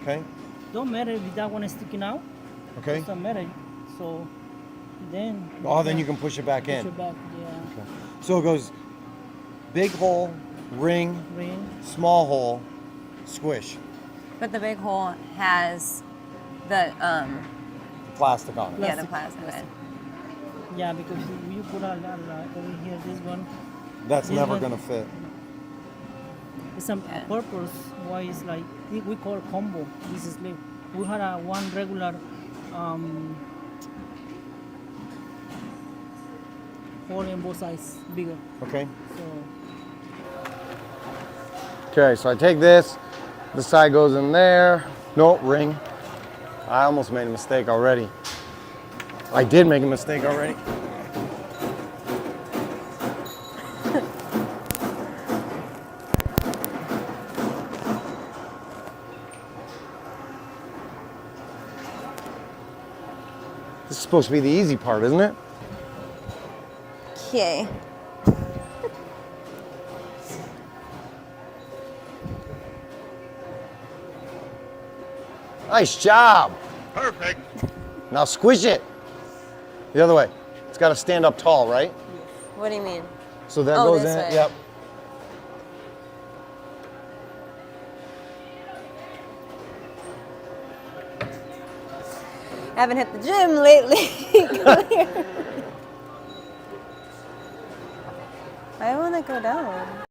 Okay. Don't matter if that one is sticking out. Okay. Doesn't matter. So then. Then you can push it back in. Push it back, yeah. Okay. So it goes big hole, ring, small hole, squish. But the big hole has the plastic on it. Yeah, the plastic. Yeah, because you put a lot over here, this one. That's never gonna fit. It's some purpose why it's like we call combo. This is like we had a one regular hole in both sides bigger. Okay. So. Okay, so I take this. This side goes in there. No, ring. I almost made a mistake already. I did make a mistake already. This is supposed to be the easy part, isn't it? Okay. Nice job. Perfect. Now squish it. The other way. It's got to stand up tall, right? What do you mean? So that goes in. Way. Yep. I haven't hit the gym lately. I want to go down.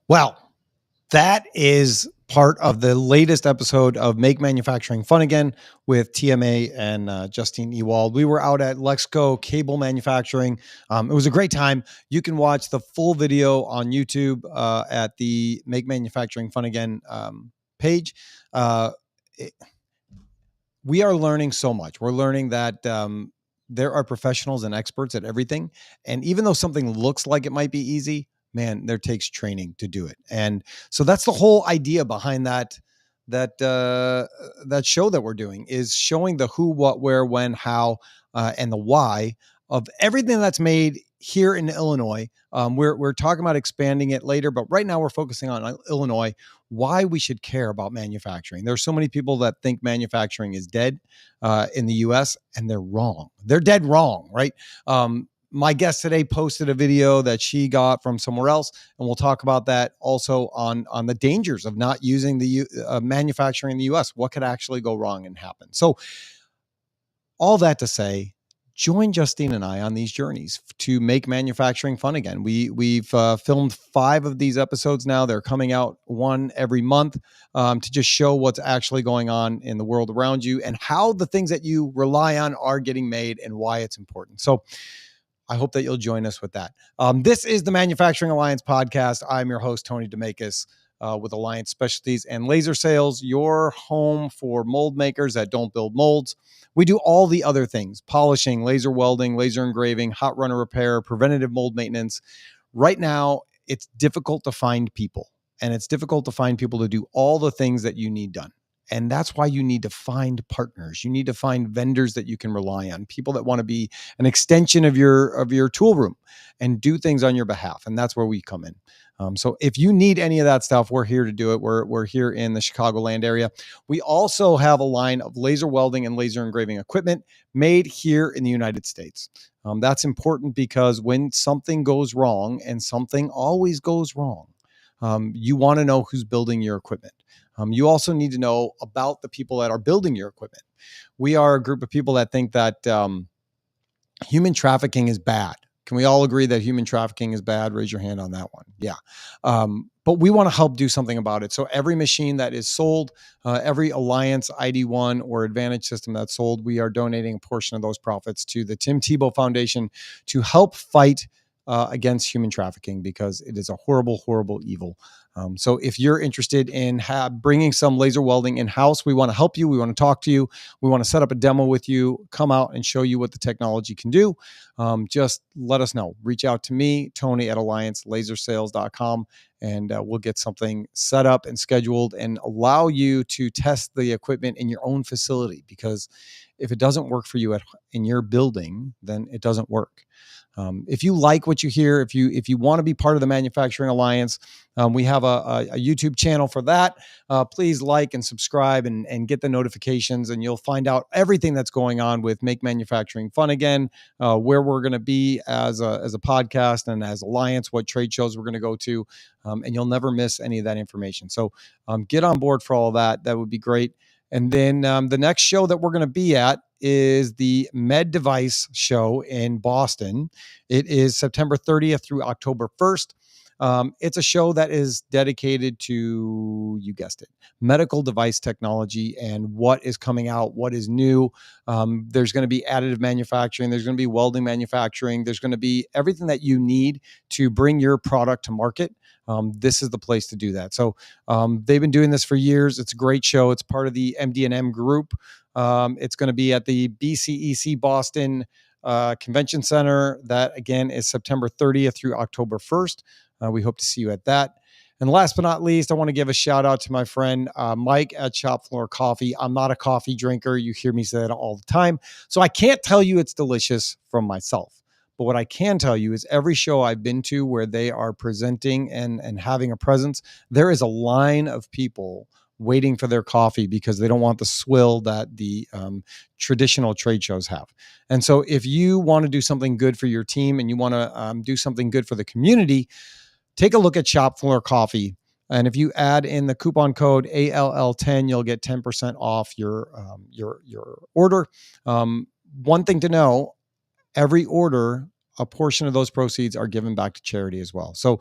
Well, that is part of the latest episode of Make Manufacturing Fun Again with TMA and Justine Ewald. We were out at Lexco Cable Manufacturing. It was a great time. You can watch the full video on YouTube at the Make Manufacturing Fun Again page. We are learning so much. We're learning that there are professionals and experts at everything. And even though something looks like it might be easy, man, there takes training to do it. And so that's the whole idea behind that show that we're doing, is showing the who, what, where, when, how, and the why of everything that's made here in Illinois. We're talking about expanding it later, but right now we're focusing on Illinois, why we should care about manufacturing. There's so many people that think manufacturing is dead in the US, and they're wrong. They're dead wrong, right? My guest today posted a video that she got from somewhere else, and we'll talk about that also on the dangers of not using the manufacturing in the US. What could actually go wrong and happen? So all that to say, join Justine and I on these journeys to make manufacturing fun again. We've filmed 5 of these episodes now. They're coming out one every month to just show what's actually going on in the world around you and how the things that you rely on are getting made and why it's important. So I hope that you'll join us with that. This is the Manufacturing Alliance podcast. I'm your host, Tony DeMakis, with Alliance Specialties and Laser Sales, your home for mold makers that don't build molds. We do all the other things: polishing, laser welding, laser engraving, hot runner repair, preventative mold maintenance. Right now, it's difficult to find people, and it's difficult to find people to do all the things that you need done. And that's why you need to find partners. You need to find vendors that you can rely on, people that want to be an extension of your tool room and do things on your behalf. And that's where we come in. So if you need any of that stuff, we're here to do it. We're here in the Chicagoland area. We also have a line of laser welding and laser engraving equipment made here in the United States. That's important because when something goes wrong, and something always goes wrong, you want to know who's building your equipment. You also need to know about the people that are building your equipment. We are a group of people that think that human trafficking is bad. Can we all agree that human trafficking is bad? Raise your hand on that one. Yeah. But we want to help do something about it. So every machine that is sold, every Alliance, ID1, or Advantage system that's sold, we are donating a portion of those profits to the Tim Tebow Foundation to help fight against human trafficking, because it is a horrible, horrible evil. So if you're interested in bringing some laser welding in-house, we want to help you. We want to talk to you. We want to set up a demo with you, come out and show you what the technology can do. Just let us know. Reach out to me, Tony, at AllianceLaserSales.com, and we'll get something set up and scheduled and allow you to test the equipment in your own facility, because if it doesn't work for you in your building, then it doesn't work. If you like what you hear, if you want to be part of the Manufacturing Alliance, we have a YouTube channel for that. Please like and subscribe and get the notifications, and you'll find out everything that's going on with Make Manufacturing Fun Again, where we're going to be as a podcast and as Alliance, what trade shows we're going to go to, and you'll never miss any of that information. So get on board for all of that. That would be great. And then the next show that we're going to be at is the Med Device show in Boston. It is September 30th through October 1st. It's a show that is dedicated to, you guessed it, medical device technology and what is coming out, what is new. There's going to be additive manufacturing. There's going to be welding manufacturing. There's going to be everything that you need to bring your product to market. This is the place to do that. So they've been doing this for years. It's a great show. It's part of the MD&M group. It's going to be at the BCEC Boston Convention Center. That, again, is September 30th through October 1st. We hope to see you at that. And last but not least, I want to give a shout out to my friend Mike at Shop Floor Coffee. I'm not a coffee drinker. You hear me say that all the time. So I can't tell you it's delicious from myself. But what I can tell you is every show I've been to where they are presenting and having a presence, there is a line of people waiting for their coffee because they don't want the swill that the traditional trade shows have. And so if you want to do something good for your team and you want to do something good for the community, take a look at Shop Floor Coffee. And if you add in the coupon code ALL10, you'll get 10% off your order. One thing to know, every order, a portion of those proceeds are given back to charity as well. So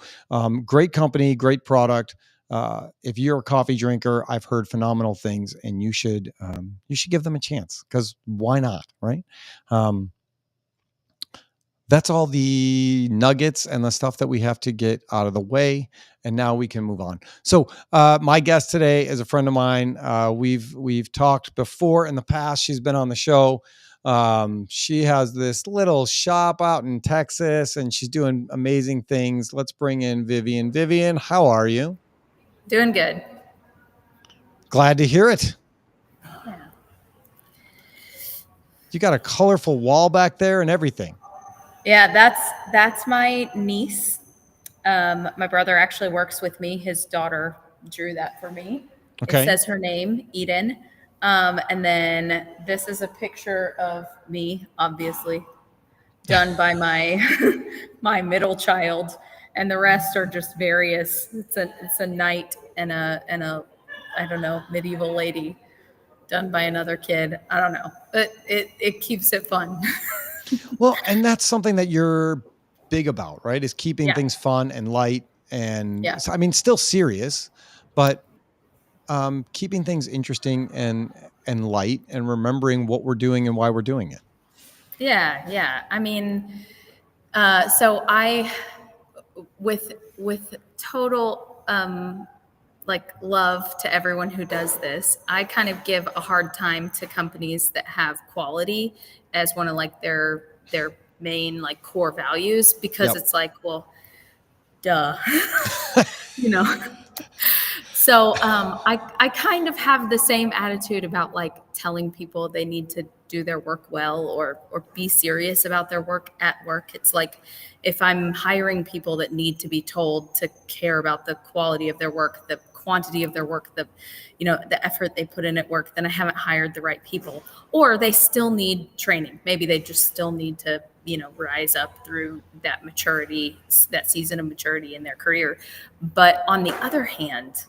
great company, great product. If you're a coffee drinker, I've heard phenomenal things, and you should give them a chance, because why not, right? That's all the nuggets and the stuff that we have to get out of the way. And now we can move on. So my guest today is a friend of mine. We've talked before in the past. She's been on the show. She has this little shop out in Texas, and she's doing amazing things. Let's bring in Vivian. Vivian, how are you? Doing good. Glad to hear it. Yeah. You got a colorful wall back there and everything. Yeah, that's my niece. My brother actually works with me. His daughter drew that for me. Okay. It says her name, Eden. And then this is a picture of me, obviously, done by my my middle child, and the rest are just various. It's a knight and a I don't know, medieval lady done by another kid. I don't know. It keeps it fun. Well, and that's something that you're big about, right? Is keeping things fun and light, and I mean, still serious, but keeping things interesting and light, and remembering what we're doing and why we're doing it. Yeah. I mean, so I, with total like love to everyone who does this, I kind of give a hard time to companies that have quality as one of like their main like core values, because it's like, well, duh, you know. So I kind of have the same attitude about like telling people they need to do their work well, or be serious about their work at work. It's like, if I'm hiring people that need to be told to care about the quality of their work, the quantity of their work, the effort they put in at work, then I haven't hired the right people. Or they still need training. Maybe they just still need to, rise up through that maturity, that season of maturity in their career. But on the other hand,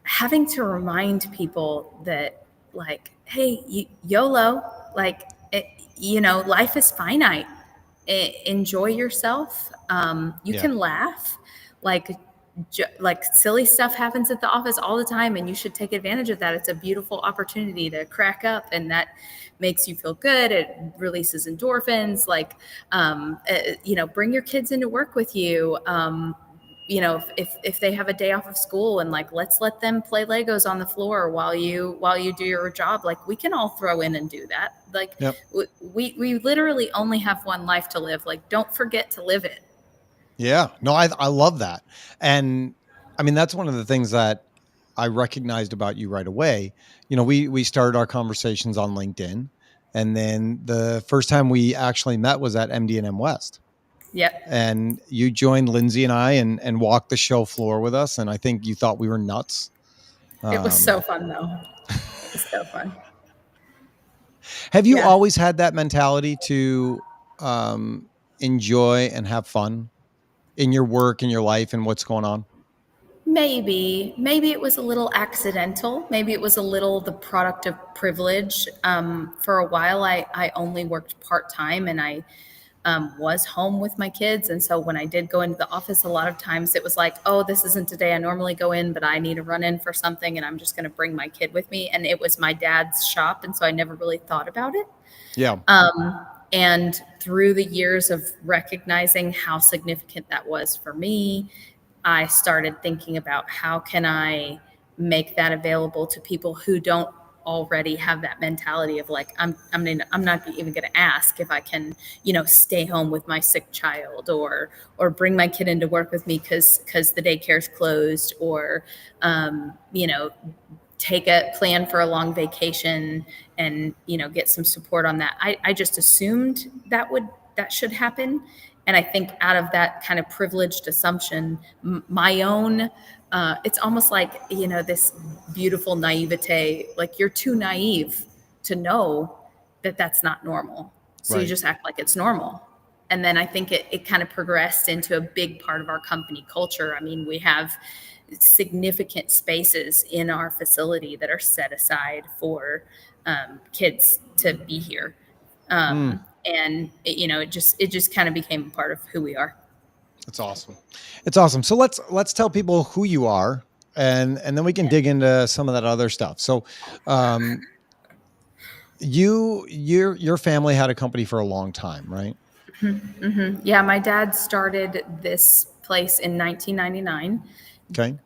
having to remind people that, like, hey, YOLO, like, life is finite. Enjoy yourself. You can laugh. Like silly stuff happens at the office all the time, and you should take advantage of that. It's a beautiful opportunity to crack up, and that makes you feel good. It releases endorphins. Like, bring your kids into work with you. If they have a day off of school, and like, let's let them play Legos on the floor while you do your job. Like, we can all throw in and do that. Like, we literally only have one life to live. Like, don't forget to live it. Yeah, no, I love that. And I mean, that's one of the things that I recognized about you right away. We started our conversations on LinkedIn, and then the first time we actually met was at MD&M West. Yep. And you joined Lindsay and I and walked the show floor with us. And I think you thought we were nuts. It was so fun though. It was so fun. Have you Yeah. always had that mentality to enjoy and have fun in your work, in your life, and what's going on? Maybe it was a little accidental. Maybe it was a little the product of privilege. For a while, I only worked part-time, and I was home with my kids. And so when I did go into the office, a lot of times it was like, oh, this isn't today I normally go in, but I need to run in for something, and I'm just going to bring my kid with me. And it was my dad's shop, and so I never really thought about it. Yeah. And through the years of recognizing how significant that was for me, I started thinking about how can I make that available to people who don't already have that mentality of like, I'm not even going to ask if I can, stay home with my sick child, or bring my kid into work with me because the daycare's closed, or, take a plan for a long vacation and, get some support on that. I just assumed that should happen. And I think out of that kind of privileged assumption, my own, it's almost like, this beautiful naivete, like you're too naive to know that that's not normal. So Right. you just act like it's normal. And then I think it kind of progressed into a big part of our company culture. I mean, we have significant spaces in our facility that are set aside for kids to be here. And it just kind of became a part of who we are. It's awesome. It's awesome. So let's tell people who you are, and then we can dig into some of that other stuff. So, your family had a company for a long time, right? Mm-hmm. Yeah, my dad started this place in 1999. Okay.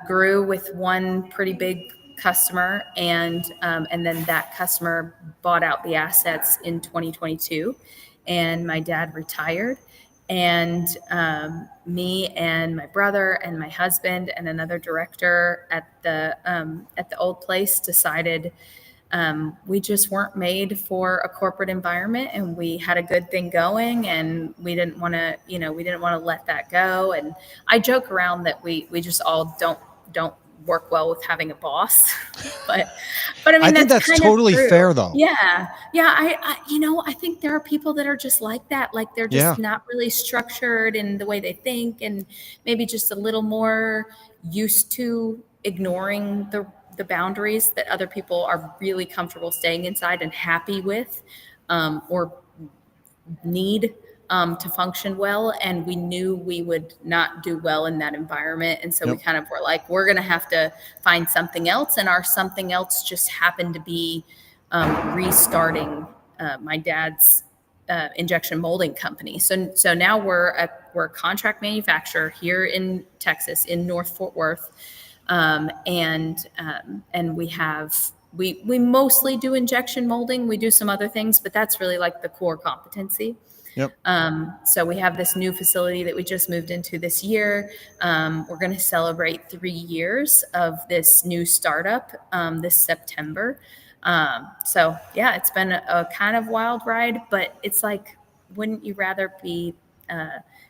Grew with one pretty big customer, and then that customer bought out the assets in 2022, and my dad retired, and me and my brother and my husband and another director at the old place decided we just weren't made for a corporate environment, and we had a good thing going, and we didn't want to let that go. And I joke around that we just all don't work well with having a boss, but I mean, I think that's totally fair though. Yeah. I think there are people that are just like that. Like they're just not really structured in the way they think, and maybe just a little more used to ignoring the boundaries that other people are really comfortable staying inside and happy with, or need to function well. And we knew we would not do well in that environment. And so we kind of were like, we're going to have to find something else. And our something else just happened to be restarting my dad's injection molding company. So now we're a contract manufacturer here in Texas, in North Fort Worth. And we mostly do injection molding. We do some other things, but that's really like the core competency. Yep. So we have this new facility that we just moved into this year. We're going to celebrate 3 years of this new startup this September. So yeah, it's been a kind of wild ride, but it's like, wouldn't you rather be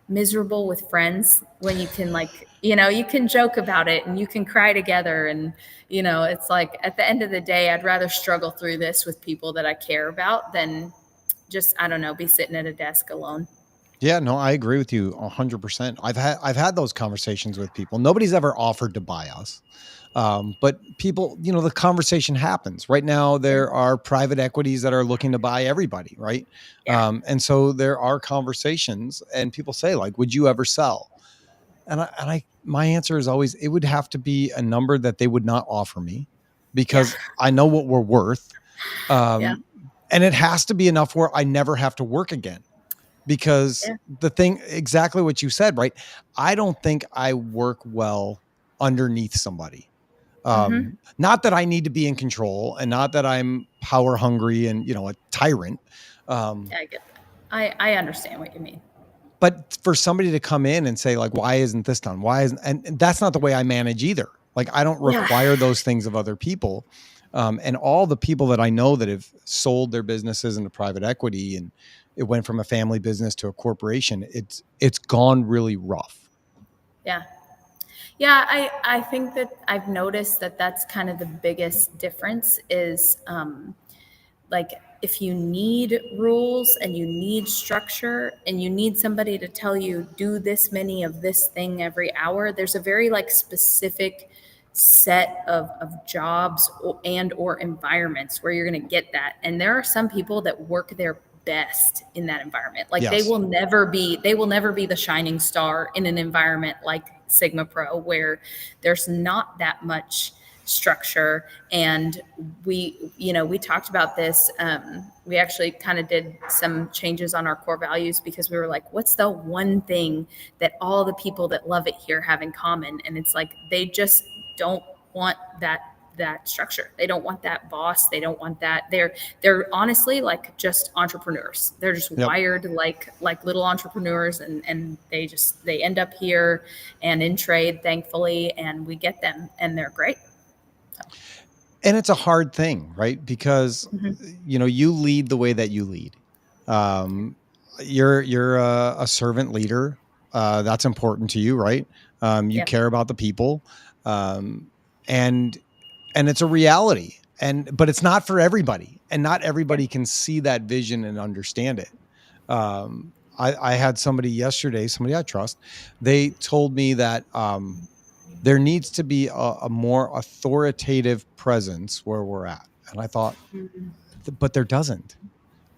miserable with friends when you can, like, you can joke about it and you can cry together, and it's like at the end of the day, I'd rather struggle through this with people that I care about than just, I don't know, be sitting at a desk alone. Yeah, no, I agree with you 100%. I've had those conversations with people. Nobody's ever offered to buy us. But people, the conversation happens. Right now, there are private equities that are looking to buy everybody, right? Yeah. And so there are conversations, and people say, like, would you ever sell? And my answer is always, it would have to be a number that they would not offer me, because I know what we're worth. And it has to be enough where I never have to work again. Because the thing, exactly what you said, right? I don't think I work well underneath somebody. Not that I need to be in control, and not that I'm power hungry and, a tyrant. I get that. I understand what you mean. But for somebody to come in and say, like, why isn't this done? And that's not the way I manage either. Like, I don't require those things of other people. And all the people that I know that have sold their businesses into private equity and it went from a family business to a corporation. It's gone really rough. Yeah. Yeah, I think that I've noticed that that's kind of the biggest difference is like if you need rules and you need structure and you need somebody to tell you do this many of this thing every hour, there's a very like specific set of jobs and or environments where you're going to get that. And there are some people that work their best in that environment. Like Yes. they will never be the shining star in an environment like SigmaPro where there's not that much structure. And we talked about this. We actually kind of did some changes on our core values because we were like, what's the one thing that all the people that love it here have in common? And it's like, they just don't want that structure. They don't want that boss. They don't want that. They're honestly like just entrepreneurs. They're just wired like little entrepreneurs, and they end up here and in trade, thankfully, and we get them and they're great. And it's a hard thing, right? Because you lead the way that you lead. You're a servant leader. That's important to you, right? You care about the people, and it's a reality. But it's not for everybody, and not everybody can see that vision and understand it. I had somebody yesterday, somebody I trust. They told me that there needs to be a more authoritative presence where we're at. And I thought, but there doesn't.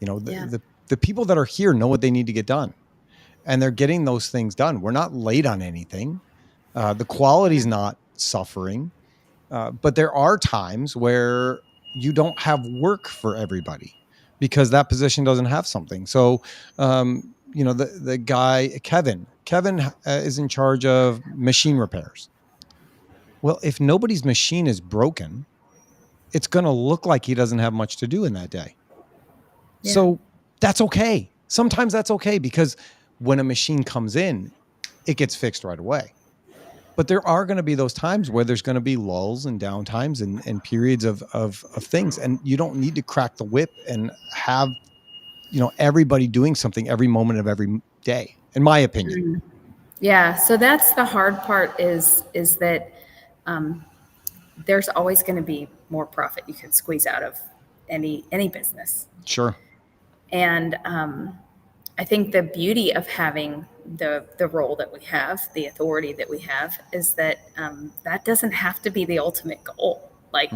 The people that are here know what they need to get done, and they're getting those things done. We're not late on anything. The quality's not suffering, but there are times where you don't have work for everybody because that position doesn't have something. So, the guy, Kevin is in charge of machine repairs. Well, if nobody's machine is broken, it's going to look like he doesn't have much to do in that day. Yeah. So that's okay. Sometimes that's okay because when a machine comes in, it gets fixed right away. But there are going to be those times where there's going to be lulls and downtimes and periods of things. And you don't need to crack the whip and have, everybody doing something every moment of every day, in my opinion. Yeah. So that's the hard part is that there's always going to be more profit you can squeeze out of any business. Sure. And I think the beauty of having the role that we have, the authority that we have, is that that doesn't have to be the ultimate goal. Like,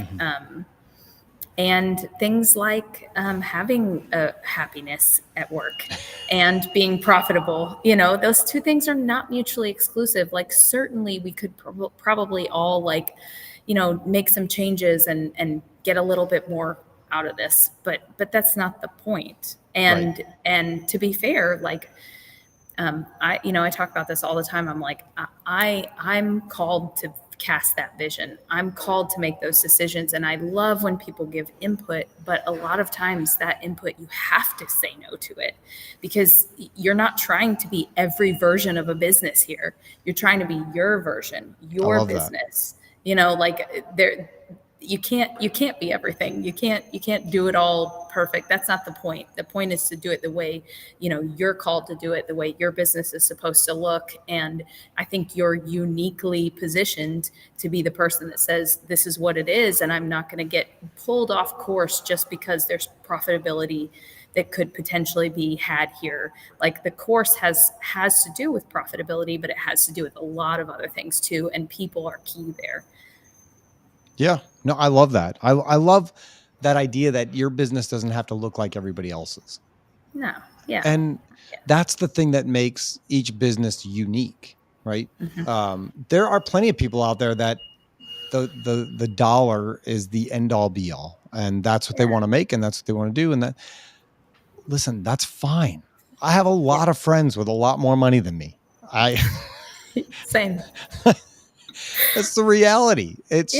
and things like having a happiness at work and being profitable, those two things are not mutually exclusive. Like, certainly we could probably all make some changes and get a little bit more out of this, but that's not the point. And, right. And to be fair, I talk about this all the time. I'm like, I'm called to cast that vision. I'm called to make those decisions. And I love when people give input, but a lot of times that input, you have to say no to it because you're not trying to be every version of a business here. You're trying to be your version, your business, you can't be everything. You can't do it all perfect. That's not the point. The point is to do it the way, you're called to do it, the way your business is supposed to look. And I think you're uniquely positioned to be the person that says, this is what it is. And I'm not going to get pulled off course just because there's profitability that could potentially be had here. Like, the course has to do with profitability, but it has to do with a lot of other things too. And people are key there. Yeah, no, I love that. I love that idea that your business doesn't have to look like everybody else's. No. Yeah. And that's the thing that makes each business unique, right? There are plenty of people out there that the dollar is the end all be all, and that's what they want to make, and that's what they want to do. And listen, that's fine. I have a lot of friends with a lot more money than me. Same. That's the reality. It's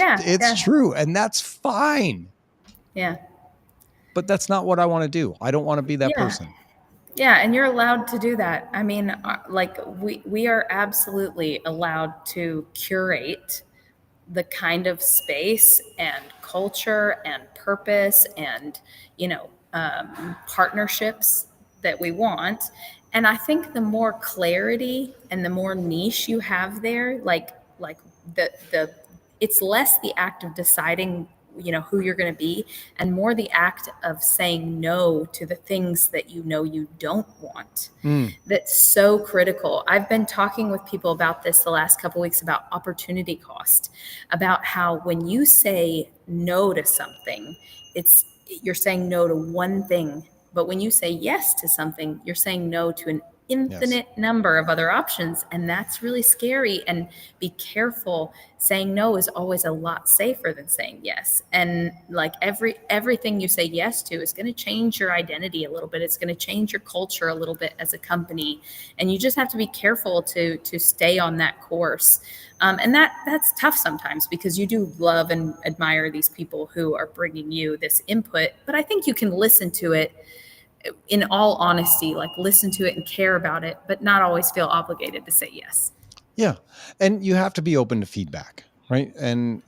true. And that's fine. Yeah. But that's not what I want to do. I don't want to be that person. Yeah. And you're allowed to do that. I mean, we are absolutely allowed to curate the kind of space and culture and purpose and, partnerships that we want. And I think the more clarity and the more niche you have there, like the it's less the act of deciding, who you're going to be, and more the act of saying no to the things that you don't want. That's so critical. I've been talking with people about this the last couple of weeks, about opportunity cost, about how when you say no to something, you're saying no to one thing. But when you say yes to something, you're saying no to an infinite number of other options. And that's really scary. And be careful. Saying no is always a lot safer than saying yes. And like everything you say yes to is going to change your identity a little bit. It's going to change your culture a little bit as a company. And you just have to be careful to stay on that course. And that's tough sometimes, because you do love and admire these people who are bringing you this input. But I think you can listen to it in all honesty, like listen to it and care about it, but not always feel obligated to say yes. Yeah. And you have to be open to feedback. Right. And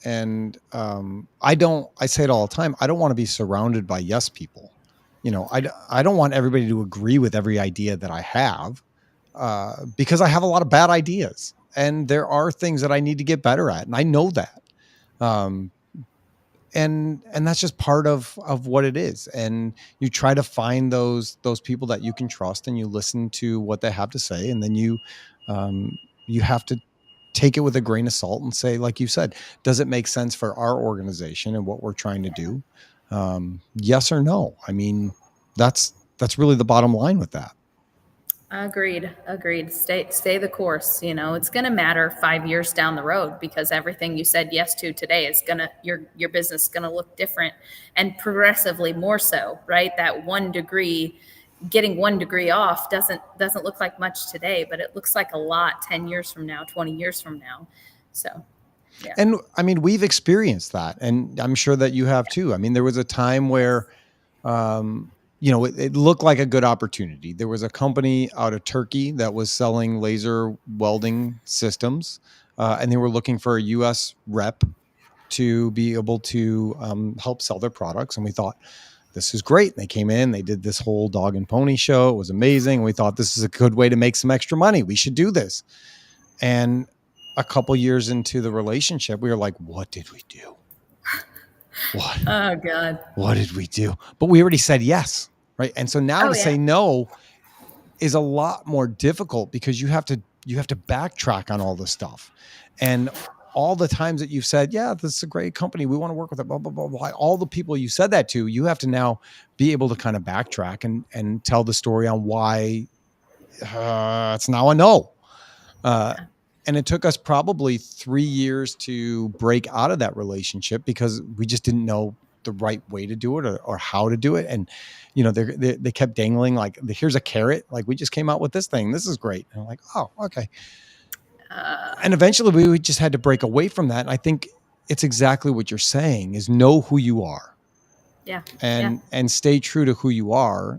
I say it all the time. I don't want to be surrounded by yes people. I don't want everybody to agree with every idea that I have, because I have a lot of bad ideas, and there are things that I need to get better at. And I know that. And that's just part of what it is. And you try to find those people that you can trust, and you listen to what they have to say. And then you have to take it with a grain of salt and say, like you said, does it make sense for our organization and what we're trying to do? Yes or no. I mean, that's really the bottom line with that. Agreed. Stay the course. It's going to matter 5 years down the road, because everything you said yes to today is your business is going to look different, and progressively more so, right? That getting 1 degree off doesn't look like much today, but it looks like a lot 10 years from now, 20 years from now. So, yeah. And I mean, we've experienced that, and I'm sure that you have too. I mean, there was a time where, it looked like a good opportunity. There was a company out of Turkey that was selling laser welding systems, and they were looking for a U.S. rep to be able to help sell their products. And we thought, this is great. And they came in, they did this whole dog and pony show. It was amazing. We thought, this is a good way to make some extra money. We should do this. And a couple years into the relationship, we were like, what did we do? What? Oh God. What did we do? But we already said yes. Right. And so now say no is a lot more difficult, because you have to backtrack on all this stuff. And all the times that you've said, yeah, this is a great company, we want to work with it, blah, blah, blah, blah. All the people you said that to, you have to now be able to kind of backtrack and tell the story on why it's now a no. And it took us probably 3 years to break out of that relationship, because we just didn't know the right way to do it or how to do it. And, they kept dangling, like, here's a carrot. Like, we just came out with this thing. This is great. And I'm like, oh, okay. And eventually we just had to break away from that. And I think it's exactly what you're saying, is know who you are. Yeah. And stay true to who you are,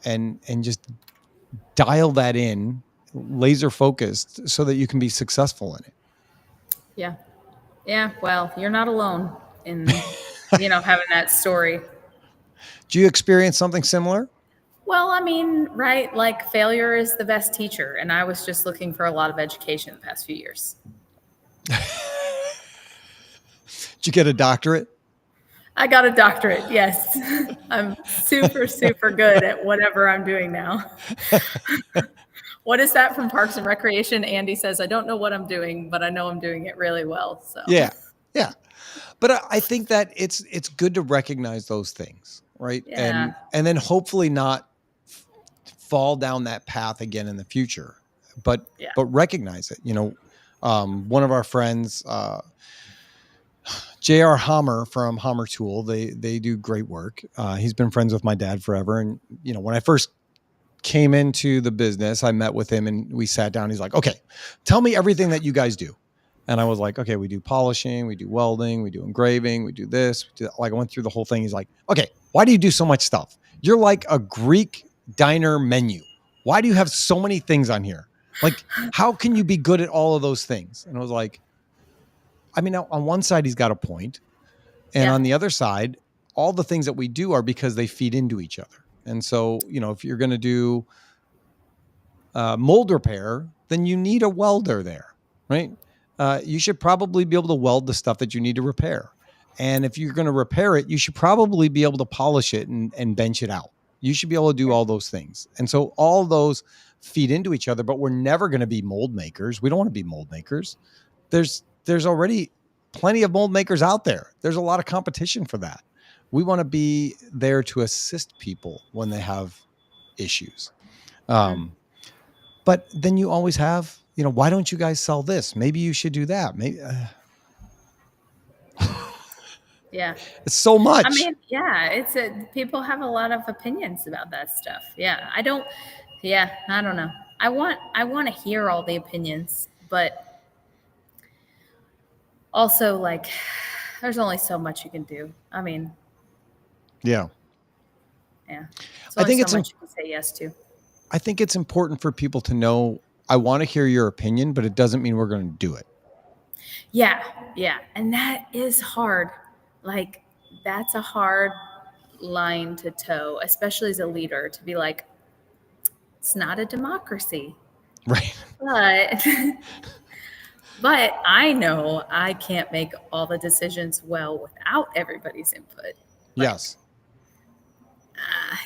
and just dial that in, laser focused, so that you can be successful in it. Yeah. Yeah. Well, you're not alone in, having that story. Do you experience something similar? Well, I mean, right. Like, failure is the best teacher. And I was just looking for a lot of education the past few years. Did you get a doctorate? I got a doctorate. Yes. I'm super, super good at whatever I'm doing now. What is that from Parks and Recreation? Andy says, I don't know what I'm doing, but I know I'm doing it really well. So yeah. But I think that it's good to recognize those things, right? Yeah. And then hopefully not fall down that path again in the future, but recognize it. One of our friends, J.R. Hammer from Hammer Tool, they do great work. He's been friends with my dad forever. And, when I first came into the business, I met with him and we sat down. He's like, okay, tell me everything that you guys do. And I was like, okay, we do polishing, we do welding, we do engraving, we do this. Like, I went through the whole thing. He's like, okay, why do you do so much stuff? You're like a Greek diner menu. Why do you have so many things on here? Like, how can you be good at all of those things? And I was like, I mean, on one side, he's got a point. And on the other side, all the things that we do are because they feed into each other. And so, if you're going to do mold repair, then you need a welder there, right? You should probably be able to weld the stuff that you need to repair. And if you're going to repair it, you should probably be able to polish it and bench it out. You should be able to do all those things. And so all those feed into each other, but we're never going to be mold makers. We don't want to be mold makers. There's already plenty of mold makers out there. There's a lot of competition for that. We want to be there to assist people when they have issues. But then you always have, why don't you guys sell this? Maybe you should do that. Maybe Yeah. it's so much. I mean, yeah, people have a lot of opinions about that stuff. Yeah. I don't know. I want to hear all the opinions, but also like there's only so much you can do. I mean, yeah. I think so much you can say yes to. I think it's important for people to know, I want to hear your opinion, but it doesn't mean we're going to do it. Yeah. Yeah. And that is hard. Like, that's a hard line to toe, especially as a leader, to be like, it's not a democracy. Right. But I know I can't make all the decisions well without everybody's input. Yes.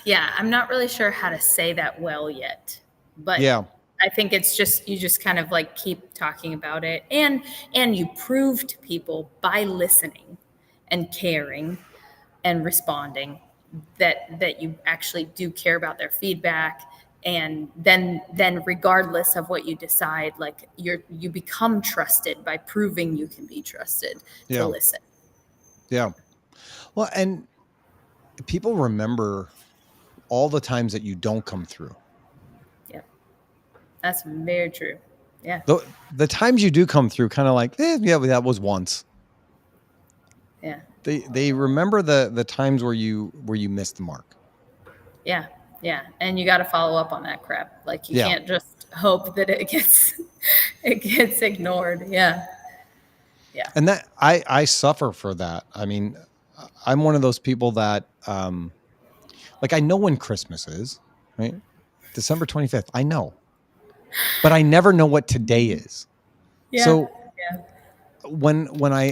Yeah, I'm not really sure how to say that well yet, but yeah, I think it's just, you just kind of like keep talking about it, and you prove to people by listening and caring and responding that you actually do care about their feedback. And then regardless of what you decide, like you become trusted by proving you can be trusted to listen. Yeah. Well, and people remember all the times that you don't come through. Yeah. That's very true. Yeah. The times you do come through, kind of like, yeah, that was once. Yeah. They remember the times where you missed the mark. Yeah. Yeah. And you got to follow up on that crap. Like you can't just hope that it gets ignored. Yeah. Yeah. And that I suffer for that. I mean, I'm one of those people that, like, I know when Christmas is, right? December 25th. I know, but I never know what today is. Yeah. So when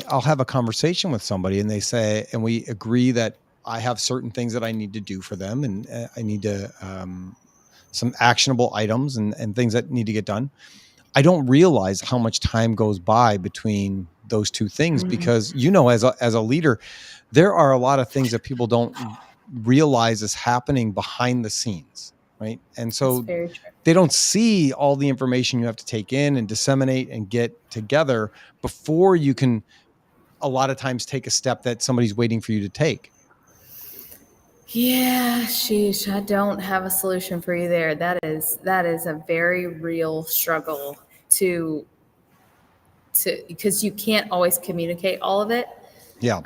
I'll have a conversation with somebody and they say, and we agree that I have certain things that I need to do for them, and I need to, some actionable items and things that need to get done. I don't realize how much time goes by between those two things, because, as a leader, there are a lot of things that people don't realize is happening behind the scenes. Right. And so they don't see all the information you have to take in and disseminate and get together before you can a lot of times take a step that somebody's waiting for you to take. Yeah, sheesh, I don't have a solution for you there. That is a very real struggle to because you can't always communicate all of it. Yeah.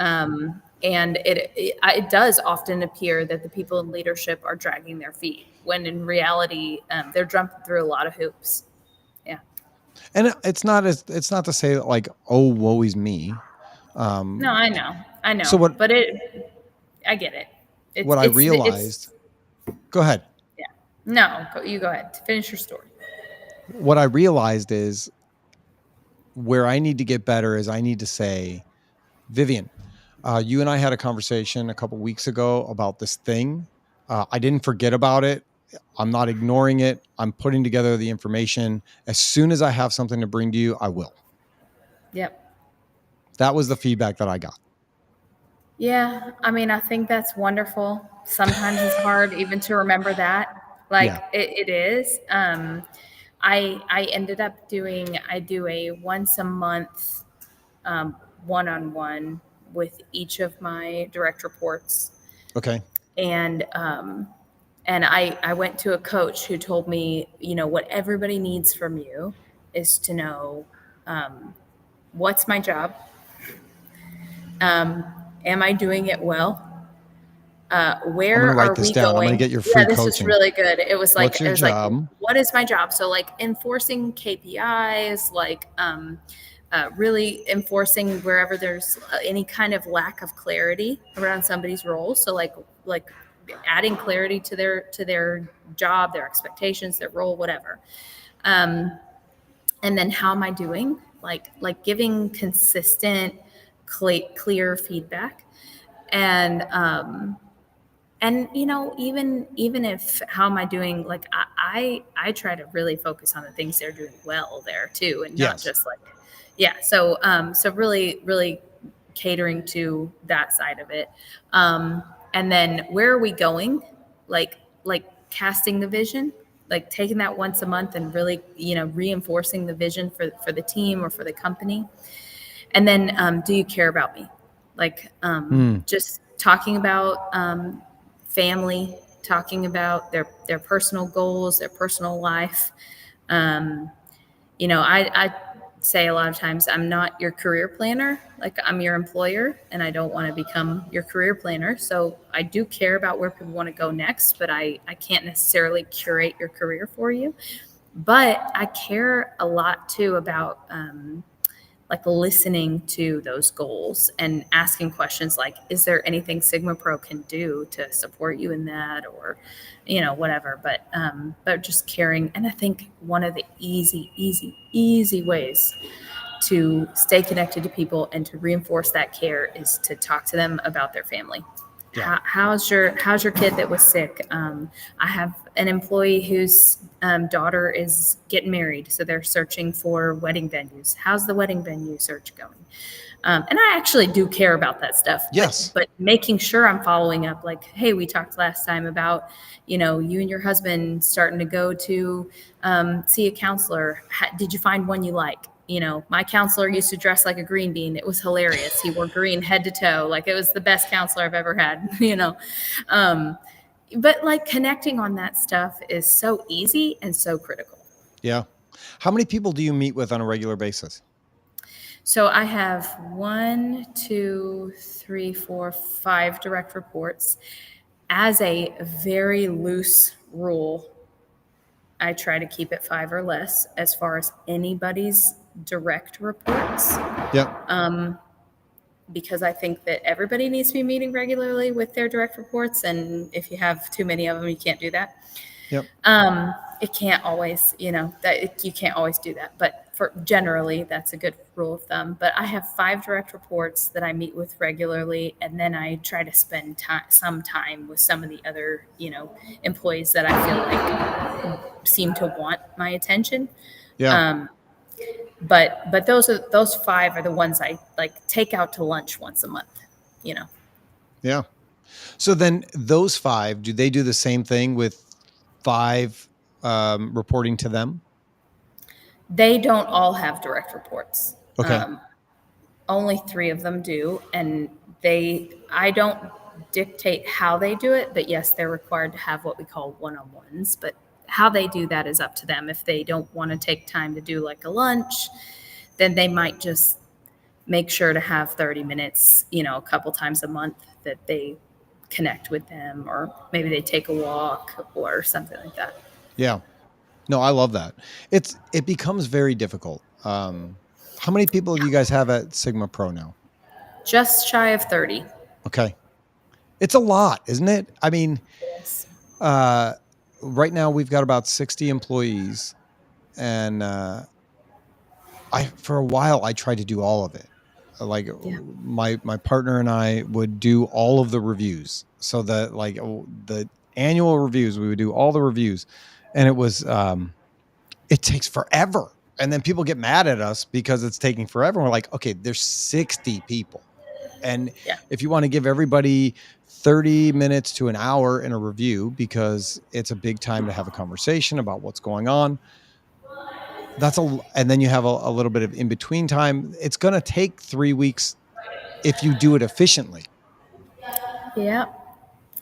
And it does often appear that the people in leadership are dragging their feet, when in reality, they're jumping through a lot of hoops. Yeah. And it's not to say that, like, oh, woe is me. No, I know. So but I get it. I realized. Go ahead. Yeah. No, you go ahead. Finish your story. What I realized is where I need to get better is I need to say, Vivian, you and I had a conversation a couple weeks ago about this thing. I didn't forget about it. I'm not ignoring it. I'm putting together the information. As soon as I have something to bring to you, I will. Yep. That was the feedback that I got. Yeah. I mean, I think that's wonderful. Sometimes it's hard even to remember that. Like it is. I ended up I do a once a month one-on-one with each of my direct reports. Okay. And I went to a coach who told me, what everybody needs from you is to know what's my job? Am I doing it well? Where are we going? I'm going to get your free coaching. This is really good. It was like, what's your job? Like, what is my job? So like enforcing KPIs, like really enforcing wherever there's any kind of lack of clarity around somebody's role. So like adding clarity to their job, their expectations, their role, whatever. And then how am I doing? Like giving consistent, clear feedback. And even if how am I doing, like I try to really focus on the things they're doing well there too, and not just like, so really catering to that side of it. And then where are we going? Like casting the vision, like taking that once a month and really, reinforcing the vision for the team or for the company. And then, do you care about me? Like, just talking about, family, talking about their personal goals, their personal life. I say a lot of times, I'm not your career planner. Like, I'm your employer, and I don't want to become your career planner. So I do care about where people want to go next, but I can't necessarily curate your career for you. But I care a lot too about, like listening to those goals and asking questions like, is there anything SigmaPro can do to support you in that, or, whatever, but just caring. And I think one of the easy ways to stay connected to people and to reinforce that care is to talk to them about their family. Yeah. How's your kid that was sick? I have an employee whose daughter is getting married, so they're searching for wedding venues. How's the wedding venue search going? And I actually do care about that stuff. Yes. But making sure I'm following up, like, hey, we talked last time about, you and your husband starting to go to see a counselor. Did you find one you like? My counselor used to dress like a green bean. It was hilarious. He wore green head to toe. Like, it was the best counselor I've ever had, But like connecting on that stuff is so easy and so critical. Yeah. How many people do you meet with on a regular basis? So I have 1, 2, 3, 4, 5 direct reports. As a very loose rule, I try to keep it 5 or less as far as anybody's direct reports. Yeah. Because I think that everybody needs to be meeting regularly with their direct reports. And if you have too many of them, you can't do that. Yep. It can't always, you can't always do that. But for generally, that's a good rule of thumb. But I have 5 direct reports that I meet with regularly. And then I try to spend some time with some of the other, employees that I feel like seem to want my attention. Yeah. But those 5 are the ones I like take out to lunch once a month, Yeah. So then those 5, do they do the same thing with 5 reporting to them? They don't all have direct reports. Okay. Only 3 of them do. And I don't dictate how they do it, but yes, they're required to have what we call one-on-ones, but how they do that is up to them. If they don't want to take time to do like a lunch, then they might just make sure to have 30 minutes, a couple times a month that they connect with them, or maybe they take a walk or something like that. Yeah. No, I love that. It becomes very difficult. How many people do you guys have at SigmaPro now? Just shy of 30. Okay. It's a lot, isn't it? I mean, Yes. Right now we've got about 60 employees, and for a while I tried to do all of it. Like, my partner and I would do all of the reviews. So that, like, the annual reviews, we would do all the reviews, and it was it takes forever. And then people get mad at us because it's taking forever. And we're like, okay, there's 60 people. And if you want to give everybody 30 minutes to an hour in a review, because it's a big time to have a conversation about what's going on, and then you have a little bit of in-between time. It's going to take 3 weeks if you do it efficiently. Yeah.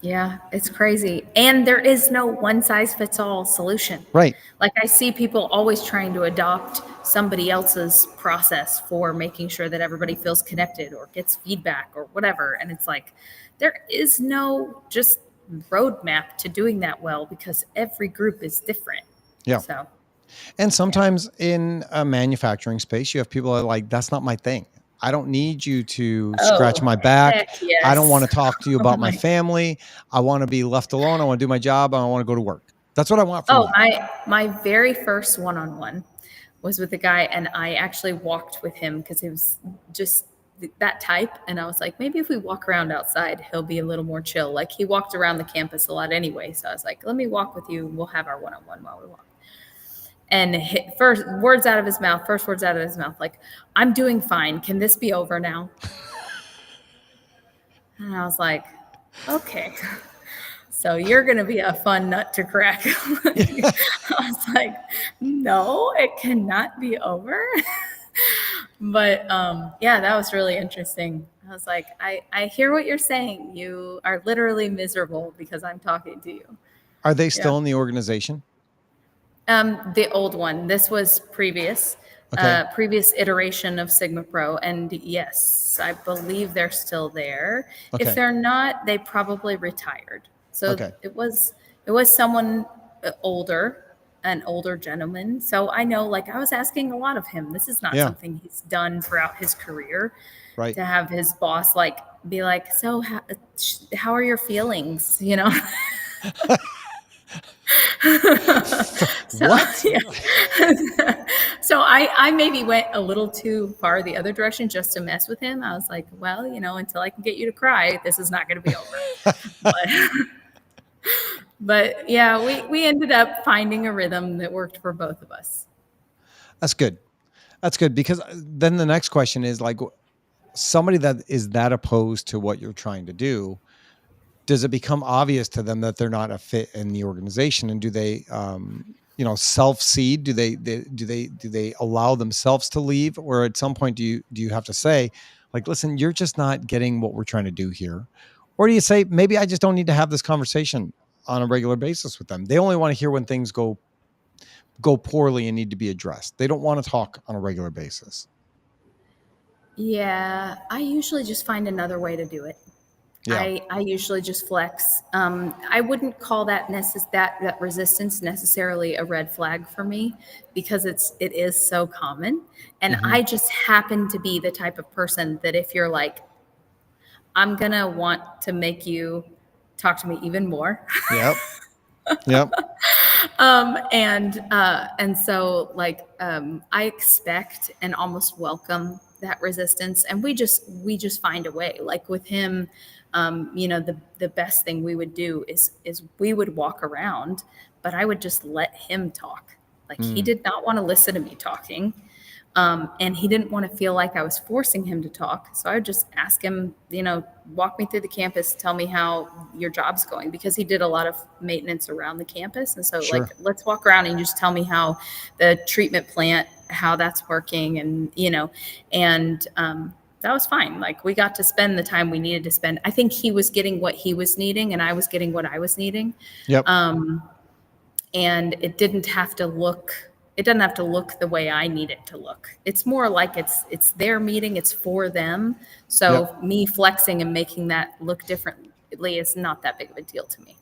Yeah, it's crazy. And there is no one-size-fits-all solution. Right. Like, I see people always trying to adopt somebody else's process for making sure that everybody feels connected or gets feedback or whatever. And it's like, there is no just roadmap to doing that well, because every group is different. Yeah. So, and sometimes in a manufacturing space, you have people that are like, that's not my thing. I don't need you to scratch Oh, my back. heck I don't want to yes. talk to you Oh about my my. family. I want to be left alone. I want to do my job. I want to go to work. That's what I want from Oh, you. my very first one-on-one was with a guy, and I actually walked with him because it was just that type. And I was like, maybe if we walk around outside, he'll be a little more chill. Like he walked around the campus a lot anyway. So I was like, let me walk with you. We'll have our one-on-one while we walk. And first words out of his mouth, like, I'm doing fine. Can this be over now? And I was like, okay. So you're going to be a fun nut to crack. I was like, no, it cannot be over. But yeah, that was really interesting. I was like, I hear what you're saying. You are literally miserable because I'm talking to you. Are they still in the organization? The old one. This was Okay. previous iteration of SigmaPro, and yes, I believe they're still there. If Okay. they're not, they probably retired. So Okay. it was someone older, an older gentleman. So I know, like, I was asking a lot of him. This is not Yeah. something he's done throughout his career. Right. To have his boss like be like, so how are your feelings? You know. So, What? yeah. So I maybe went a little too far the other direction just to mess with him. I was like, well, until I can get you to cry, this is not going to be over. But yeah, we ended up finding a rhythm that worked for both of us. That's good. That's good, because then the next question is like, somebody that is that opposed to what you're trying to do, does it become obvious to them that they're not a fit in the organization? And do they, self-seed? Do they allow themselves to leave? Or at some point, do you have to say, like, listen, you're just not getting what we're trying to do here? Or do you say, maybe I just don't need to have this conversation on a regular basis with them? They only want to hear when things go poorly and need to be addressed. They don't want to talk on a regular basis. Yeah, I usually just find another way to do it. Yeah. I usually just flex. I wouldn't call that that resistance necessarily a red flag for me, because it is so common, and I just happen to be the type of person that if you're like, I'm gonna want to make you talk to me even more. Yep. Yep. And so like I expect and almost welcome that resistance, and we just find a way. Like with him, the best thing we would do is we would walk around, but I would just let him talk. Like he did not want to listen to me talking. And he didn't want to feel like I was forcing him to talk. So I would just ask him, walk me through the campus, tell me how your job's going, because he did a lot of maintenance around the campus. And so Sure. like, let's walk around and just tell me how the treatment plant, how that's working. And, that was fine. Like we got to spend the time we needed to spend. I think he was getting what he was needing and I was getting what I was needing. Yep. And it doesn't have to look the way I need it to look. It's more like it's their meeting, it's for them. So me flexing and making that look differently is not that big of a deal to me.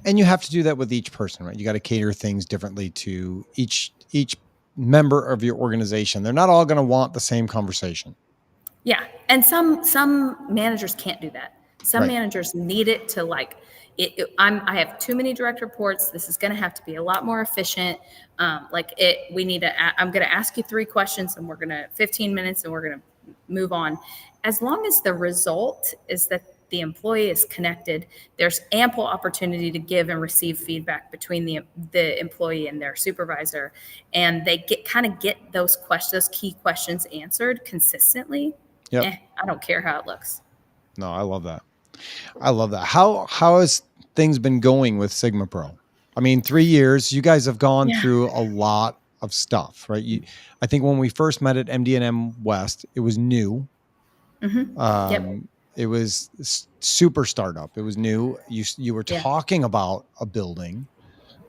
And you have to do that with each person, right? You got to cater things differently to each member of your organization. They're not all going to want the same conversation. Yeah. And some managers can't do that. Some Right. managers need it to like, I have too many direct reports. This is going to have to be a lot more efficient. I'm going to ask you 3 questions and 15 minutes and we're going to move on. As long as the result is that the employee is connected, there's ample opportunity to give and receive feedback between the employee and their supervisor. And they get those key questions answered consistently. Yep. I don't care how it looks. No, I love that. How has things been going with SigmaPro? I mean, 3 years, you guys have gone through a lot of stuff, right? I think when we first met at MD&M West, it was new. Yep. It was super startup. It was new. You were talking about a building,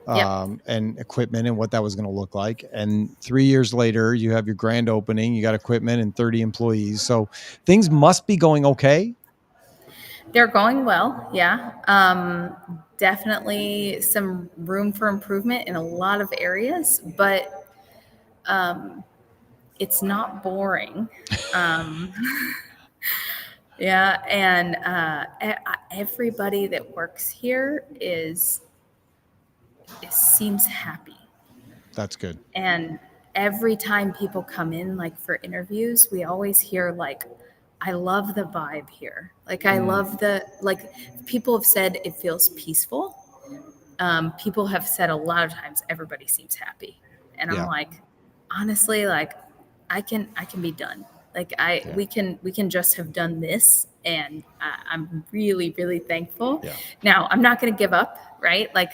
and equipment and what that was going to look like. And 3 years later, you have your grand opening, you got equipment and 30 employees. So things must be going okay. They're going well. Yeah. Definitely some room for improvement in a lot of areas, but it's not boring. Um, yeah, and everybody that works here seems happy. That's good. And every time people come in, like for interviews, we always hear like, I love the vibe here. Like, I love people have said it feels peaceful. People have said a lot of times everybody seems happy. And I'm Yeah. like, honestly, like I can be done. Like we can just have done this, and I'm really, really thankful. Yeah. Now I'm not going to give up, right? Like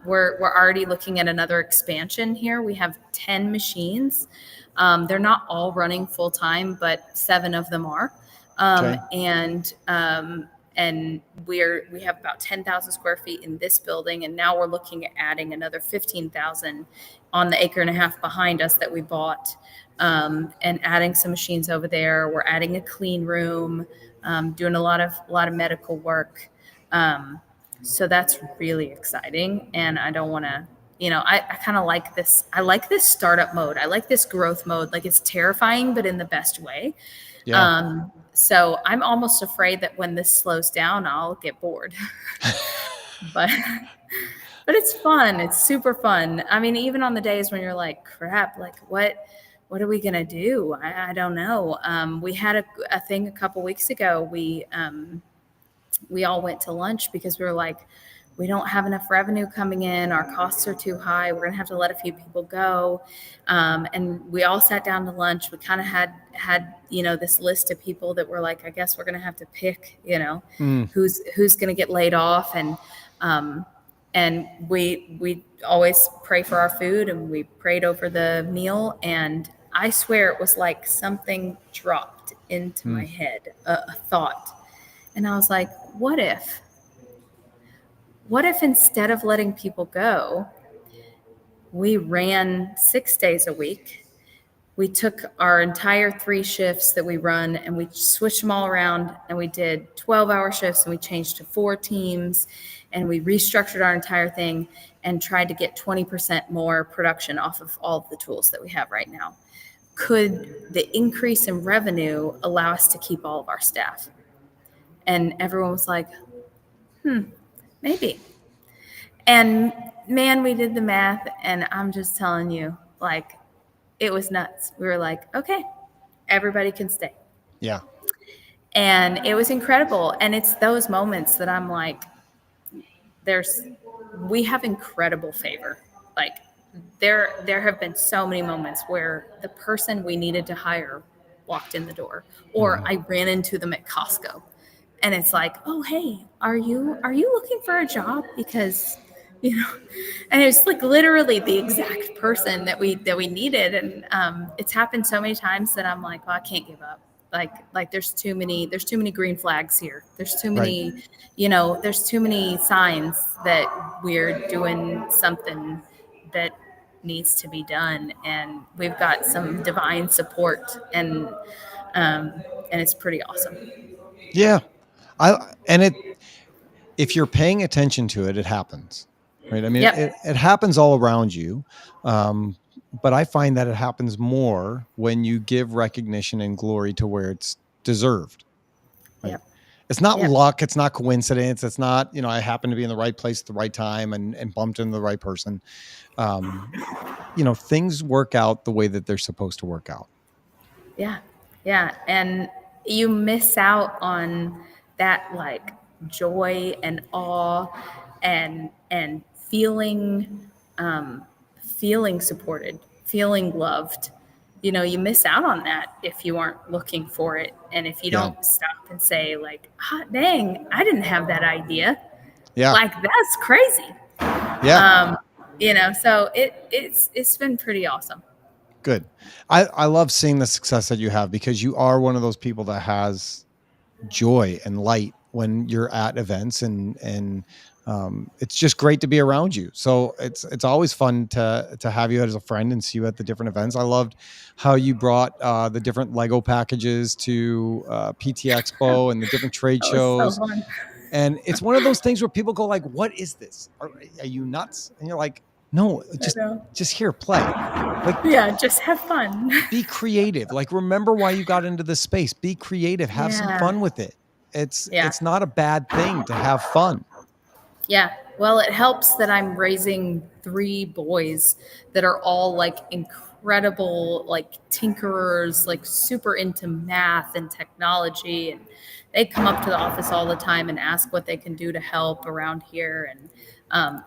we're already looking at another expansion here. We have 10 machines. They're not all running full time, but 7 of them are. Okay. And we have about 10,000 square feet in this building, and now we're looking at adding another 15,000 on the acre and a half behind us that we bought, and adding some machines over there. We're adding a clean room, doing a lot of medical work. So that's really exciting, and I don't want to. I kind of like this. I like this startup mode. I like this growth mode. Like, it's terrifying, but in the best way. Yeah. So I'm almost afraid that when this slows down, I'll get bored. but it's fun. It's super fun. I mean, even on the days when you're like, crap, like what are we gonna do? I don't know. We had a thing a couple weeks ago. We all went to lunch because we were like, we don't have enough revenue coming in. Our costs are too high. We're going to have to let a few people go. And we all sat down to lunch. We kind of had, this list of people that were like, I guess we're going to have to pick, who's going to get laid off. And we always pray for our food, and we prayed over the meal. And I swear it was like something dropped into my head, a thought. And I was like, what if instead of letting people go, we ran 6 days a week? We took our entire 3 shifts that we run and we switched them all around, and we did 12-hour shifts, and we changed to 4 teams, and we restructured our entire thing and tried to get 20% more production off of all of the tools that we have right now. Could the increase in revenue allow us to keep all of our staff? And everyone was like, maybe. And man, we did the math, and I'm just telling you, like, it was nuts. We were like, okay, everybody can stay. Yeah. And it was incredible. And it's those moments that I'm like, we have incredible favor. Like, there have been so many moments where the person we needed to hire walked in the door, or I ran into them at Costco. And it's like, oh, hey, are you looking for a job? Because, and it's like literally the exact person that we needed. And it's happened so many times that I'm like, well, I can't give up. Like there's too many green flags here. There's too many, there's too many signs that we're doing something that needs to be done. And we've got some divine support, and it's pretty awesome. Yeah. If you're paying attention to it, it happens, right? I mean, it happens all around you. But I find that it happens more when you give recognition and glory to where it's deserved. Right? Yep. It's not luck. It's not coincidence. It's not, I happen to be in the right place at the right time and bumped into the right person. Things work out the way that they're supposed to work out. Yeah. Yeah. And you miss out on that, like, joy and awe and feeling supported, feeling loved. You miss out on that if you aren't looking for it, and if you don't stop and say, like, hot dang, I didn't have that idea. Yeah, like, that's crazy. Yeah. So it's been pretty awesome. Good. I love seeing the success that you have, because you are one of those people that has joy and light when you're at events, and it's just great to be around you. So it's always fun to have you as a friend and see you at the different events. I loved how you brought the different Lego packages to PT Expo and the different trade shows. So fun. And it's one of those things where people go like, what is this? Are you nuts? And you're like, No, I know. just here, play. Like, Yeah, just have fun. be creative. Like, remember why you got into this space. Be creative. Have some Yeah. fun with it. Yeah. It's not a bad thing to have fun. Yeah. Well, it helps that I'm raising 3 boys that are all like incredible, like tinkerers, like super into math and technology. And they come up to the office all the time and ask what they can do to help around here. And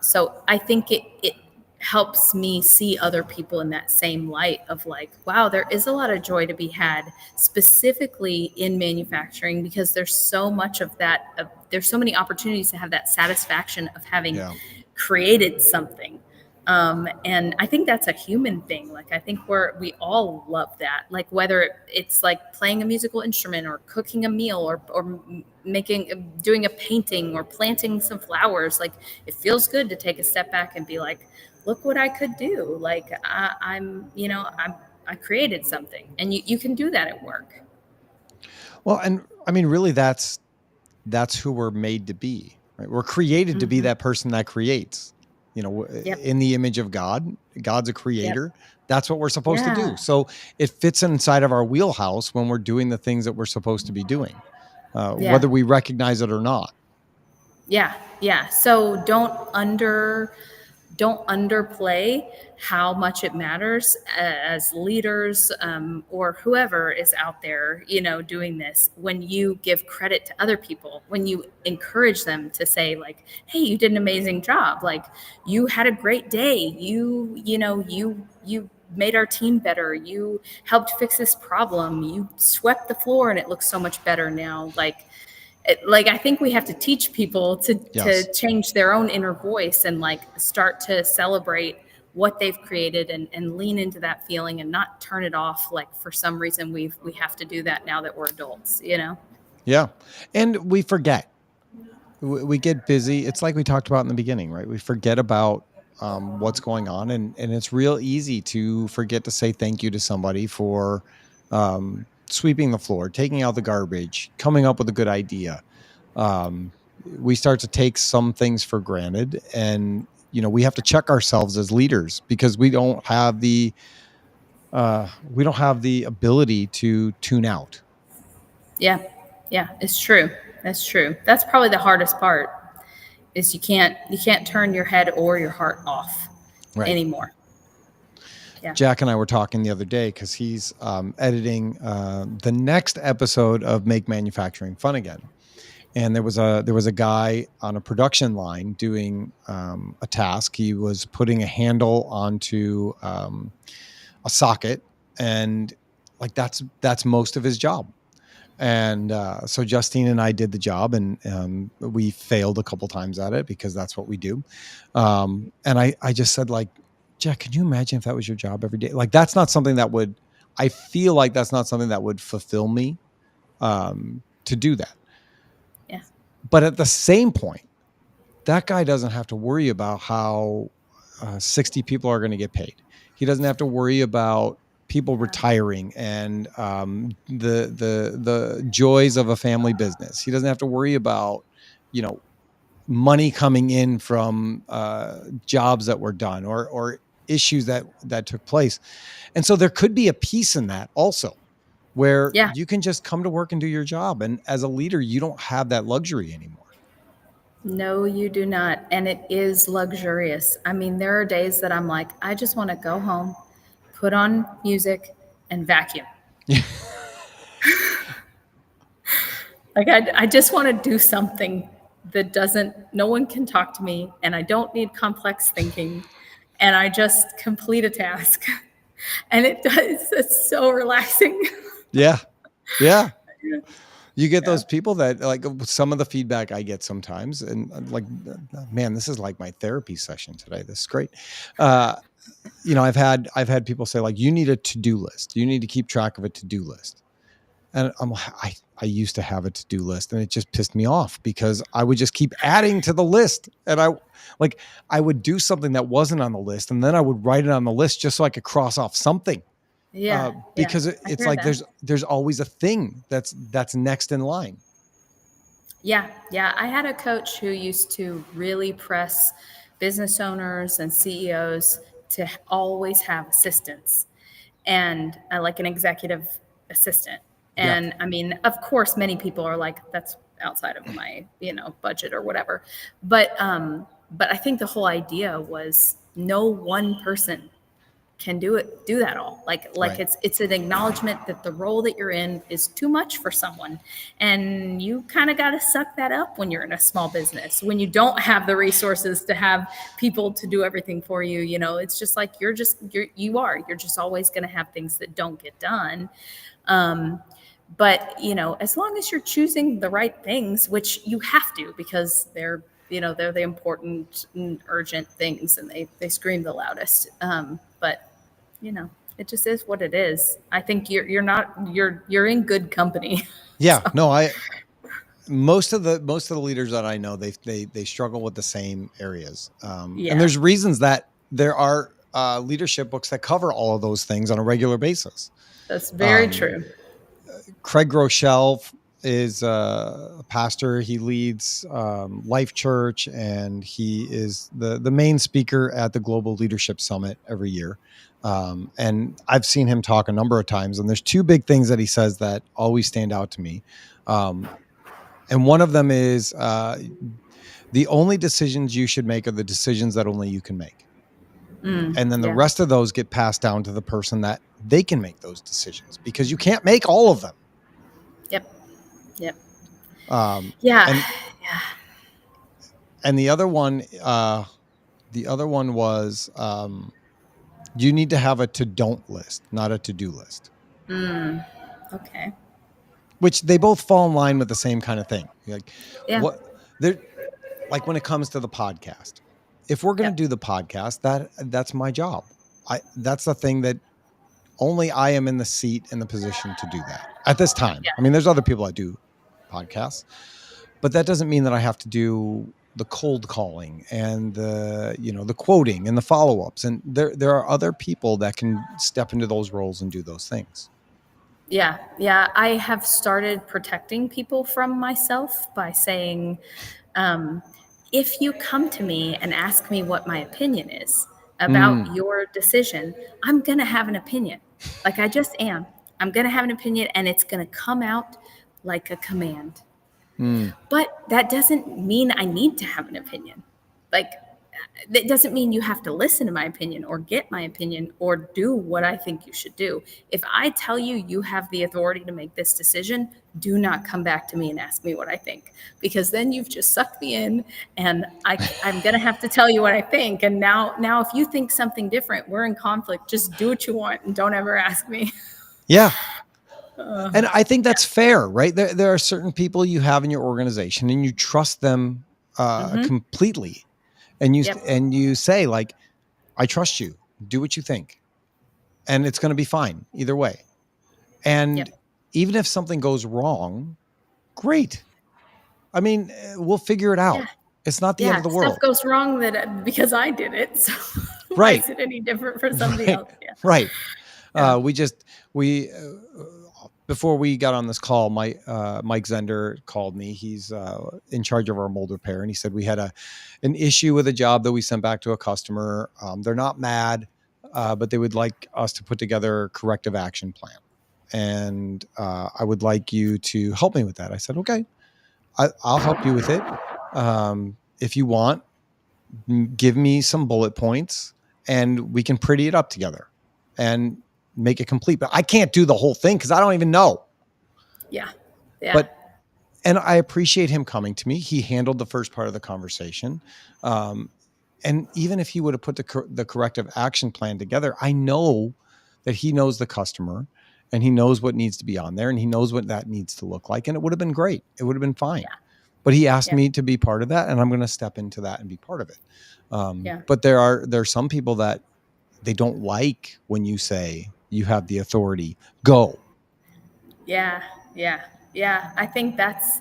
so I think it helps me see other people in that same light of like, wow, there is a lot of joy to be had specifically in manufacturing because there's so much of that. There's so many opportunities to have that satisfaction of having Yeah. created something. And I think that's a human thing. Like, I think we all love that. Like, whether it's like playing a musical instrument or cooking a meal or doing a painting or planting some flowers, like it feels good to take a step back and be like, look what I could do. Like I created something, and you can do that at work. Well, and I mean, really, that's who we're made to be, right? We're created to be that person that creates, Yep. in the image of God. God's a creator. Yep. That's what we're supposed to Yeah. do. So it fits inside of our wheelhouse when we're doing the things that we're supposed to be doing, Yeah. whether we recognize it or not. Yeah. Yeah. So don't underplay how much it matters as leaders or whoever is out there, doing this. When you give credit to other people, when you encourage them to say like, hey, you did an amazing job. Like, you had a great day. You made our team better. You helped fix this problem. You swept the floor and it looks so much better now. Like I think we have to teach people to change their own inner voice and like start to celebrate what they've created and lean into that feeling and not turn it off. Like, for some reason we have to do that now that we're adults, Yeah. And we forget. We get busy. It's like we talked about in the beginning, right? We forget about what's going on. And it's real easy to forget to say thank you to somebody for sweeping the floor, taking out the garbage, coming up with a good idea. We start to take some things for granted, and we have to check ourselves as leaders because we don't have the ability to tune out. Yeah, it's true. That's true. That's probably the hardest part, is you can't turn your head or your heart off anymore. Yeah. Jack and I were talking the other day because he's editing the next episode of Make Manufacturing Fun Again. And there was a guy on a production line doing a task. He was putting a handle onto a socket, and like that's most of his job. And so Justine and I did the job, and we failed a couple times at it because that's what we do. And I just said, like, Jack, can you imagine if that was your job every day? Like, that's not something that would, I feel like that's not something that would fulfill me to do that. Yeah. But at the same point, that guy doesn't have to worry about how 60 people are going to get paid. He doesn't have to worry about people retiring and the joys of a family business. He doesn't have to worry about, money coming in from jobs that were done or issues that took place. And so there could be a piece in that also where you can just come to work and do your job. And as a leader, you don't have that luxury anymore. No, you do not. And it is luxurious. I mean, there are days that I'm like, I just want to go home, put on music, and vacuum. Like, I just want to do something that no one can talk to me, and I don't need complex thinking, and I just complete a task. And it's so relaxing. Yeah. Yeah. You get those people that, like, some of the feedback I get sometimes, and like, man, this is like my therapy session today. This is great. I've had people say, like, you need a to-do list. You need to keep track of a to-do list. And I used to have a to-do list, and it just pissed me off because I would just keep adding to the list. And I would do something that wasn't on the list, and then I would write it on the list just so I could cross off something. Yeah. Because it's like there's always a thing that's next in line. Yeah. I had a coach who used to really press business owners and CEOs to always have assistants and like an executive assistant. Yeah. And I mean, of course, many people are like, that's outside of my, budget or whatever. But I think the whole idea was no one person can do that all. Like Right. it's an acknowledgement that the role that you're in is too much for someone, and you kind of got to suck that up when you're in a small business, when you don't have the resources to have people to do everything for you. It's just like you're just always going to have things that don't get done. But as long as you're choosing the right things, which you have to, because they're the important and urgent things, and they scream the loudest. But it just is what it is. I think you're in good company. Yeah. So. No, most of the leaders that I know, they struggle with the same areas. And there's reasons that there are leadership books that cover all of those things on a regular basis. That's very true. Craig Groeschel is a pastor. He leads Life Church, and he is the main speaker at the Global Leadership Summit every year. And I've seen him talk a number of times, and there's two big things that he says that always stand out to me. And one of them is the only decisions you should make are the decisions that only you can make. And then the rest of those get passed down to the person that they can make those decisions, because you can't make all of them. Yep. And the other one was you need to have a to-don't list, not a to-do list. Okay. Which they both fall in line with the same kind of thing. Like like when it comes to the podcast, if we're going to do the podcast, that's my job. That's the thing that only I am in the seat and the position to do that at this time. Yeah. I mean, there's other people that do podcasts, but that doesn't mean that I have to do the cold calling and the quoting and the follow-ups. And there are other people that can step into those roles and do those things. Yeah. I have started protecting people from myself by saying, if you come to me and ask me what my opinion is about your decision, I'm going to have an opinion. Like I just am. I'm going to have an opinion, and it's going to come out like a command. But that doesn't mean I need to have an opinion. Like, that doesn't mean you have to listen to my opinion or get my opinion or do what I think you should do. If I tell you you have the authority to make this decision, do not come back to me and ask me what I think, because then you've just sucked me in, and I'm going to have to tell you what I think. And now if you think something different, we're in conflict. Just do what you want and don't ever ask me. Yeah. And I think that's fair, right? There are certain people you have in your organization, and you trust them completely. And you say, like, I trust you. Do what you think. And it's going to be fine either way. And even if something goes wrong, great. I mean, we'll figure it out. Yeah. It's not the end of the world. Stuff goes wrong because I did it. So why is it any different for somebody else? Yeah. Right. Yeah. Before we got on this call, Mike Zender called me. He's in charge of our mold repair, and he said we had an issue with a job that we sent back to a customer. They're not mad, but they would like us to put together a corrective action plan, and I would like you to help me with that. I said, okay, I'll help you with it. If you want, give me some bullet points, and we can pretty it up together and make it complete. But I can't do the whole thing because I don't even know. Yeah. And I appreciate him coming to me. He handled the first part of the conversation. And even if he would have put the corrective action plan together, I know that he knows the customer, and he knows what needs to be on there, and he knows what that needs to look like. And it would have been great. It would have been fine. Yeah. But he asked me to be part of that, and I'm going to step into that and be part of it. But there are some people that they don't like when you say you have the authority. Go. Yeah. I think that's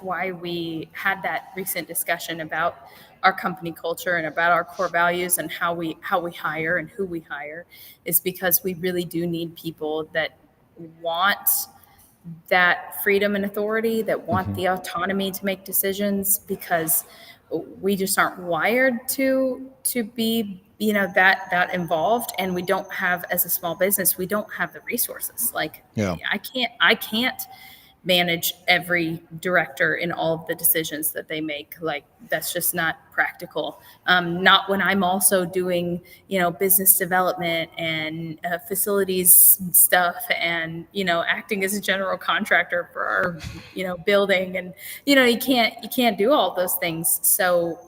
why we had that recent discussion about our company culture and about our core values and how we hire and who we hire, is because we really do need people that want that freedom and authority, that want the autonomy to make decisions, because we just aren't wired to be, you know, that involved. And we don't have, as a small business, we don't have the resources. Like, Yeah. I can't manage every director in all of the decisions that they make. Like, that's just not practical. Not when I'm also doing, you know, business development and facilities stuff, and, you know, acting as a general contractor for our, you know, building. And, you know, you can't do all those things. So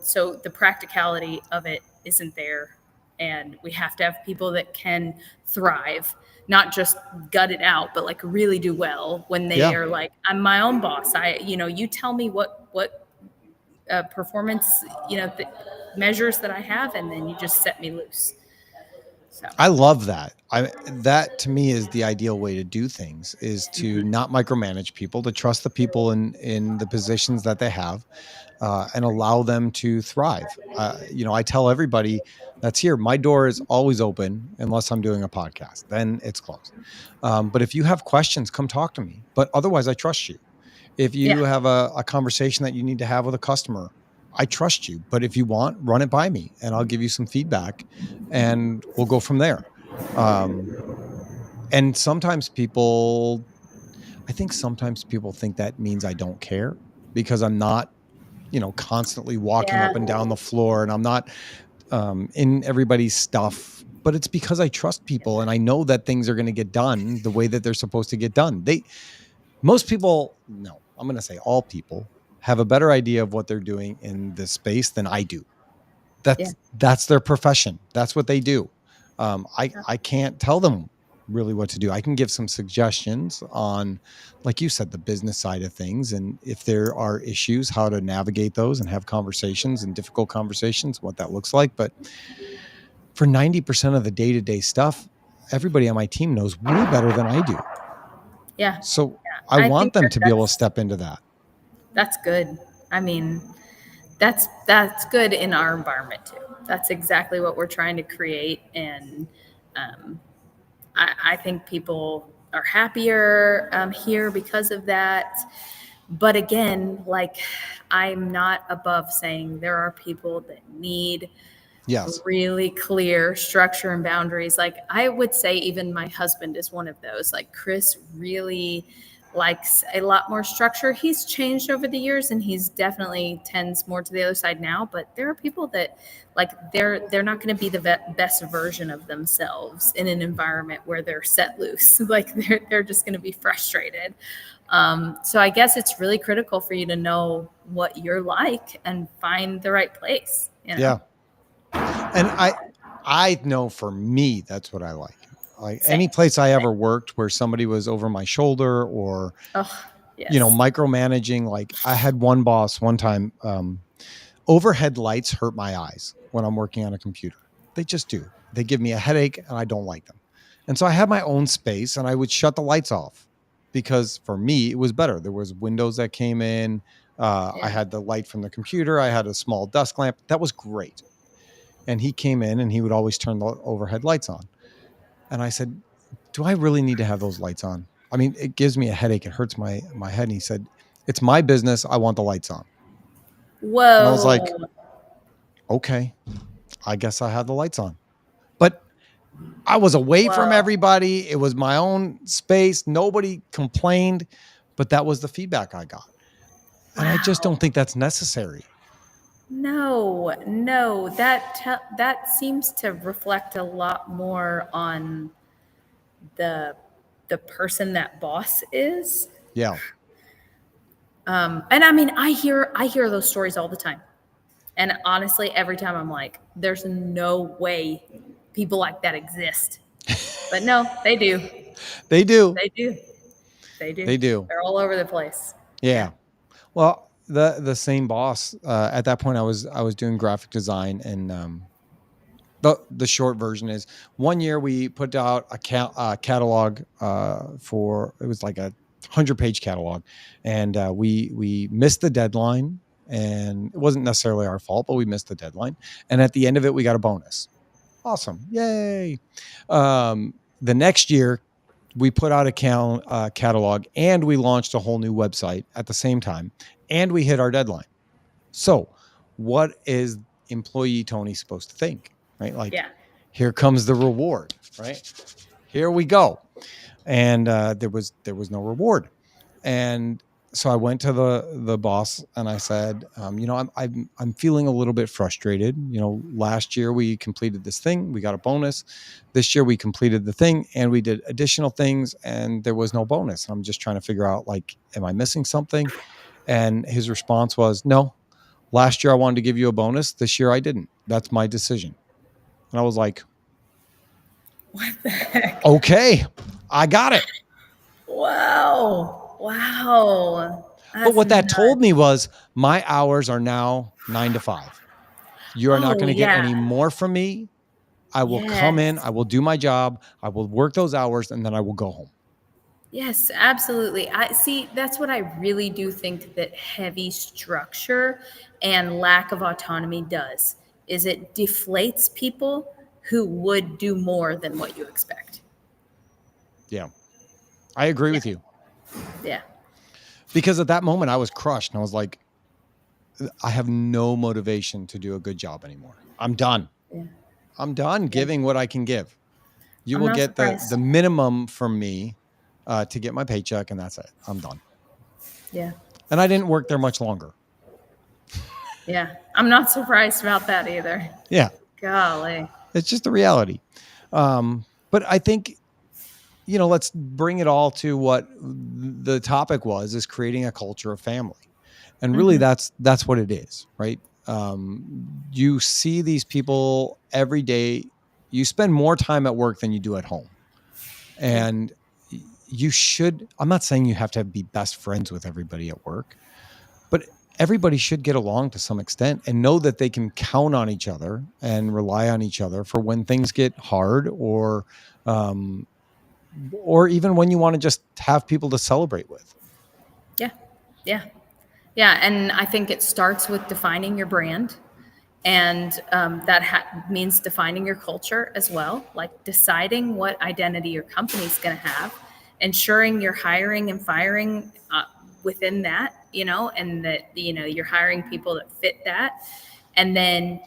the practicality of it isn't there. And we have to have people that can thrive, not just gut it out, but like really do well when they are like, I'm my own boss. You know, you tell me what performance, you know, measures that I have, and then you just set me loose. So I love that. That to me is the ideal way to do things, is to not micromanage people, to trust the people in the positions that they have, and allow them to thrive. You know, I tell everybody that's here, my door is always open unless I'm doing a podcast. Then it's closed. But if you have questions, come talk to me. But otherwise, I trust you. If you have a conversation that you need to have with a customer, I trust you. But if you want, run it by me and I'll give you some feedback and we'll go from there. And sometimes I think sometimes people think that means I don't care because I'm not, you know, constantly walking up and down the floor, and I'm not in everybody's stuff. But it's because I trust people and I know that things are going to get done the way that they're supposed to get done. Most people, no, I'm going to say all people, have a better idea of what they're doing in this space than I do. That's their profession. That's what they do. I can't tell them really what to do. I can give some suggestions on, like you said, the business side of things, and if there are issues, how to navigate those and have conversations and difficult conversations, what that looks like. But for 90% of the day-to-day stuff, everybody on my team knows way better than I do. Yeah. So I want them to be able to step into that. That's good. I mean, that's good in our environment too. That's exactly what we're trying to create. And I think people are happier here because of that. But again, like, I'm not above saying there are people that need really clear structure and boundaries. Like, I would say even my husband is one of those. Like, Chris really likes a lot more structure. He's changed over the years and he's definitely tends more to the other side now, but there are people that, like, they're not going to be the best version of themselves in an environment where they're set loose. Like, they're just going to be frustrated. So I guess it's really critical for you to know what you're like and find the right place. You know? Yeah. And I know for me, that's what I like. Like, any place I ever worked where somebody was over my shoulder or, you know, micromanaging. Like, I had one boss one time, overhead lights hurt my eyes when I'm working on a computer. They just do. They give me a headache and I don't like them. And so I had my own space and I would shut the lights off because for me, it was better. There was windows that came in. I had the light from the computer. I had a small desk lamp. That was great. And he came in and he would always turn the overhead lights on. And I said, do I really need to have those lights on? I mean, it gives me a headache. It hurts my head. And he said, it's my business. I want the lights on. Whoa. And I was like, okay, I guess I have the lights on. But I was away from everybody. It was my own space. Nobody complained, but that was the feedback I got. And I just don't think that's necessary. No, that seems to reflect a lot more on the person that boss is. Yeah. And I mean, I hear those stories all the time. And honestly, every time I'm like, there's no way people like that exist. But no, they do. They do. They do. They do. They're all over the place. Yeah. Well, the same boss, at that point I was doing graphic design, and the short version is, one year we put out a catalog for, it was like a 100-page catalog, and we missed the deadline, and it wasn't necessarily our fault, but we missed the deadline. And at the end of it, we got a bonus. Awesome. Yay. The next year we put out a catalog, and we launched a whole new website at the same time, and we hit our deadline. So what is employee Tony supposed to think, right? Like, here comes the reward, right? Here we go. And there was no reward. And so I went to the boss and I said, I'm feeling a little bit frustrated. Last year we completed this thing, we got a bonus. This year we completed the thing and we did additional things and there was no bonus. I'm just trying to figure out, like, am I missing something? And his response was, no, last year I wanted to give you a bonus. This year I didn't. That's my decision. And I was like, what the heck? Okay, I got it. Wow. But what that told me was my hours are now 9 to 5. You are not going to get any more from me. I will come in, I will do my job, I will work those hours, and then I will go home. Yes, absolutely. I see. That's what I really do think that heavy structure and lack of autonomy does, is it deflates people who would do more than what you expect. Yeah. I agree with you. Yeah. Because at that moment I was crushed and I was like, I have no motivation to do a good job anymore. I'm done. Yeah. I'm done giving what I can give. You will get the minimum from me to get my paycheck, and that's it. I'm done. Yeah. And I didn't work there much longer. Yeah. I'm not surprised about that either. Yeah. Golly. It's just the reality. But I think, let's bring it all to what the topic was, is creating a culture of family. And really that's what it is, right? You see these people every day. You spend more time at work than you do at home. And you should, I'm not saying you have to be best friends with everybody at work, but everybody should get along to some extent and know that they can count on each other and rely on each other for when things get hard, or even when you want to just have people to celebrate with. Yeah. And I think it starts with defining your brand. And that means defining your culture as well, like deciding what identity your company is going to have, ensuring you're hiring and firing within that, and that, you're hiring people that fit that. And then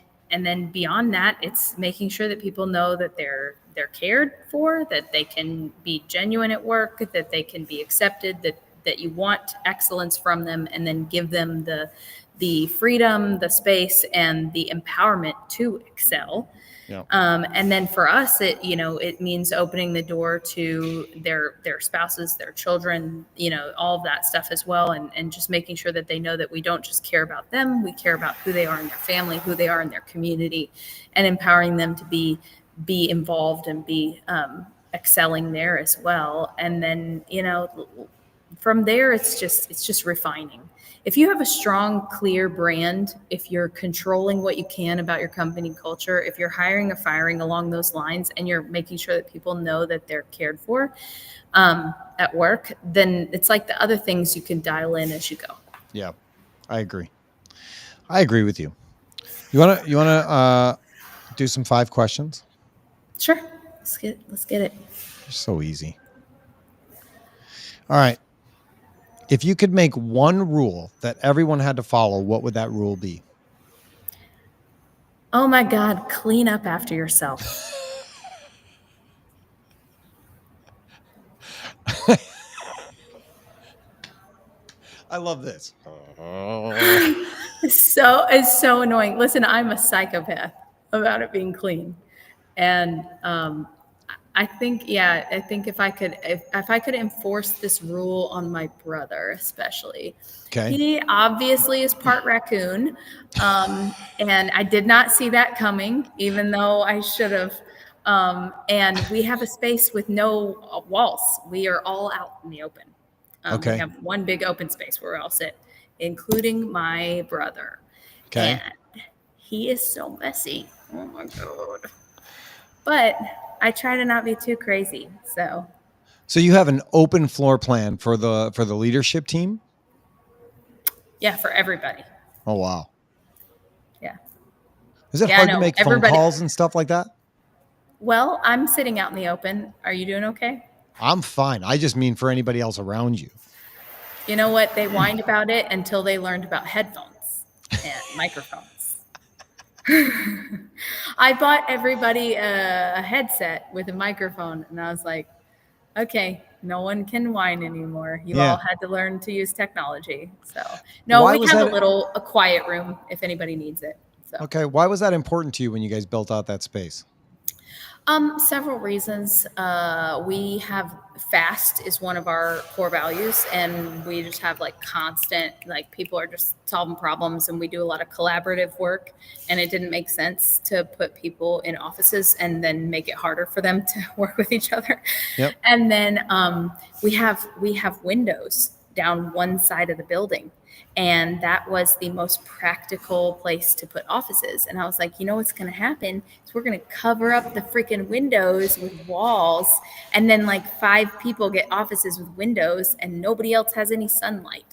beyond that, it's making sure that people know that they're cared for, that they can be genuine at work, that they can be accepted, that you want excellence from them, and then give them the freedom, the space, and the empowerment to excel. Yeah. And then for us, it means opening the door to their spouses, their children, all of that stuff as well. And just making sure that they know that we don't just care about them, we care about who they are in their family, who they are in their community, and empowering them to be involved and be excelling there as well. And then, from there, it's just refining. If you have a strong, clear brand, if you're controlling what you can about your company culture, if you're hiring or firing along those lines, and you're making sure that people know that they're cared for at work, then it's like the other things you can dial in as you go. Yeah, I agree with you. You want to do some 5 questions? Sure. Let's get it. They're so easy. All right. If you could make one rule that everyone had to follow, what would that rule be? Oh my God, clean up after yourself. I love this. It's so annoying. Listen, I'm a psychopath about it being clean. And I think if I could enforce this rule on my brother, especially, okay. He obviously is part raccoon, and I did not see that coming, even though I should have. And we have a space with no walls. We are all out in the open. Okay. We have one big open space where we all sit, including my brother. Okay. And he is so messy. Oh my God. But I try to not be too crazy. So you have an open floor plan for the leadership team? Yeah, for everybody. Oh, wow. Yeah. Is it hard to make phone calls and stuff like that? Well, I'm sitting out in the open. Are you doing okay? I'm fine. I just mean for anybody else around you. You know what? They whined about it until they learned about headphones and microphones. I bought everybody a headset with a microphone, and I was like, okay, no one can whine anymore. You all had to learn to use technology. So no, Why we was have that a quiet room if anybody needs it. So. Okay. Why was that important to you when you guys built out that space? Several reasons. We have fast is one of our core values, and we just have like constant, like people are just solving problems, and we do a lot of collaborative work. And it didn't make sense to put people in offices and then make it harder for them to work with each other. Yep. And then we have windows down one side of the building. And that was the most practical place to put offices. And I was like, you know what's going to happen is we're going to cover up the freaking windows with walls. And then like 5 people get offices with windows and nobody else has any sunlight.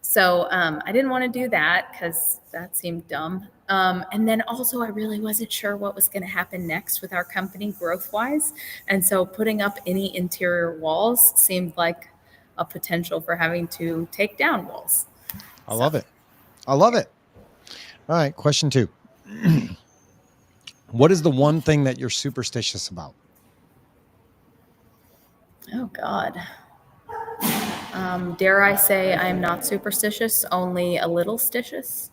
So I didn't want to do that because that seemed dumb. And then also I really wasn't sure what was going to happen next with our company growth wise. And so putting up any interior walls seemed like a potential for having to take down walls. I love it. I love it. All right. Question 2. What is the one thing that you're superstitious about? Oh, God. Dare I say I'm not superstitious, only a little stitious?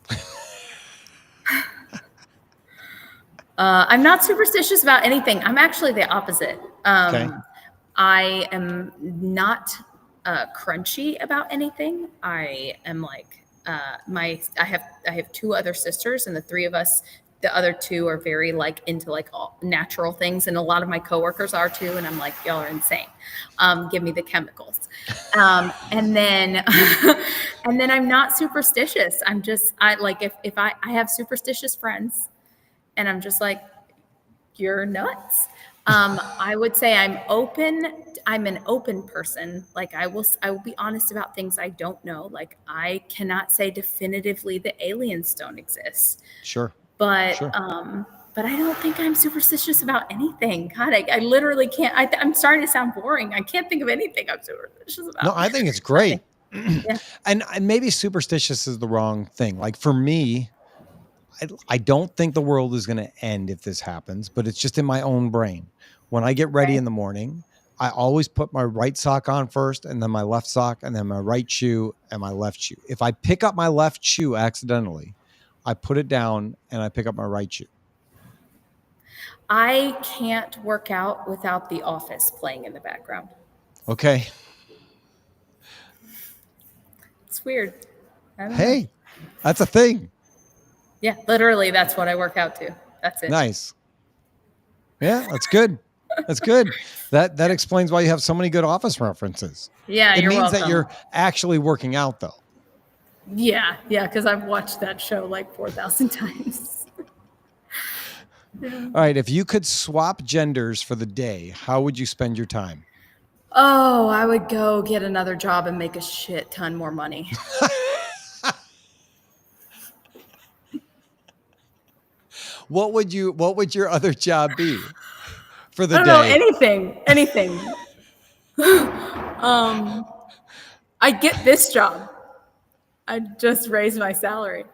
I'm not superstitious about anything. I'm actually the opposite. Okay. I am not crunchy about anything. I am like I have 2 other sisters, and the 3 of us, the other 2 are very like into like all natural things, and a lot of my coworkers are too. And I'm like, y'all are insane. Give me the chemicals. And then and then I'm not superstitious. I like if I have superstitious friends, and I'm just like, you're nuts. I would say I'm open. I'm an open person. Like I will be honest about things I don't know. Like I cannot say definitively that aliens don't exist. Sure. But Sure. but I don't think I'm superstitious about anything. God, I literally can't. I'm starting to sound boring. I can't think of anything I'm superstitious about. No, I think it's great. Yeah. And maybe superstitious is the wrong thing. Like for me, I don't think the world is going to end if this happens, but it's just in my own brain. When I get ready in the morning, I always put my right sock on first, and then my left sock, and then my right shoe and my left shoe. If I pick up my left shoe accidentally, I put it down and I pick up my right shoe. I can't work out without The Office playing in the background. Okay. It's weird. Hey, that's a thing. Yeah, literally, that's what I work out to. That's it. Nice. Yeah, that's good. That's good. That explains why you have so many good Office references. Yeah, it you're means welcome. that you're actually working out, though. Yeah, because I've watched that show like 4,000 times. All right, if you could swap genders for the day, how would you spend your time? Oh, I would go get another job and make a shit ton more money. What would your other job be for the I don't know, anything. I get this job. I just raised my salary.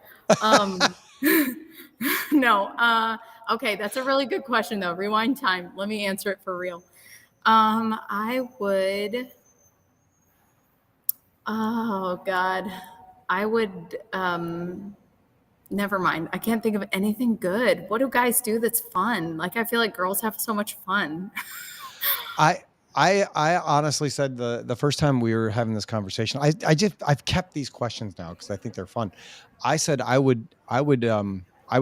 No. Okay, that's a really good question though. Rewind time. Let me answer it for real. I would. Oh God, I would. Never mind. I can't think of anything good. What do guys do that's fun? Like I feel like girls have so much fun. I honestly said the first time we were having this conversation, I've kept these questions now because I think they're fun. I said I would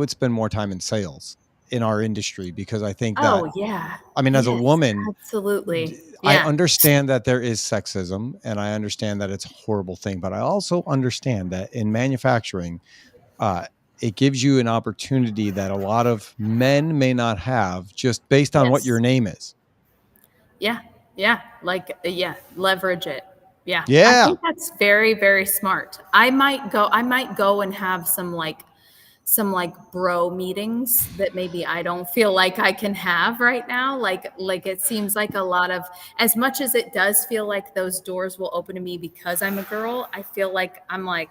spend more time in sales in our industry because I think that. Oh yeah. I mean, as a woman, absolutely. I understand that there is sexism, and I understand that it's a horrible thing, but I also understand that in manufacturing, it gives you an opportunity that a lot of men may not have just based on what your name is. Yeah. Leverage it. Yeah. Yeah. I think that's very, very smart. I might go and have some some like bro meetings that maybe I don't feel like I can have right now. Like it seems like a lot of, as much as it does feel like those doors will open to me because I'm a girl, I feel like I'm like,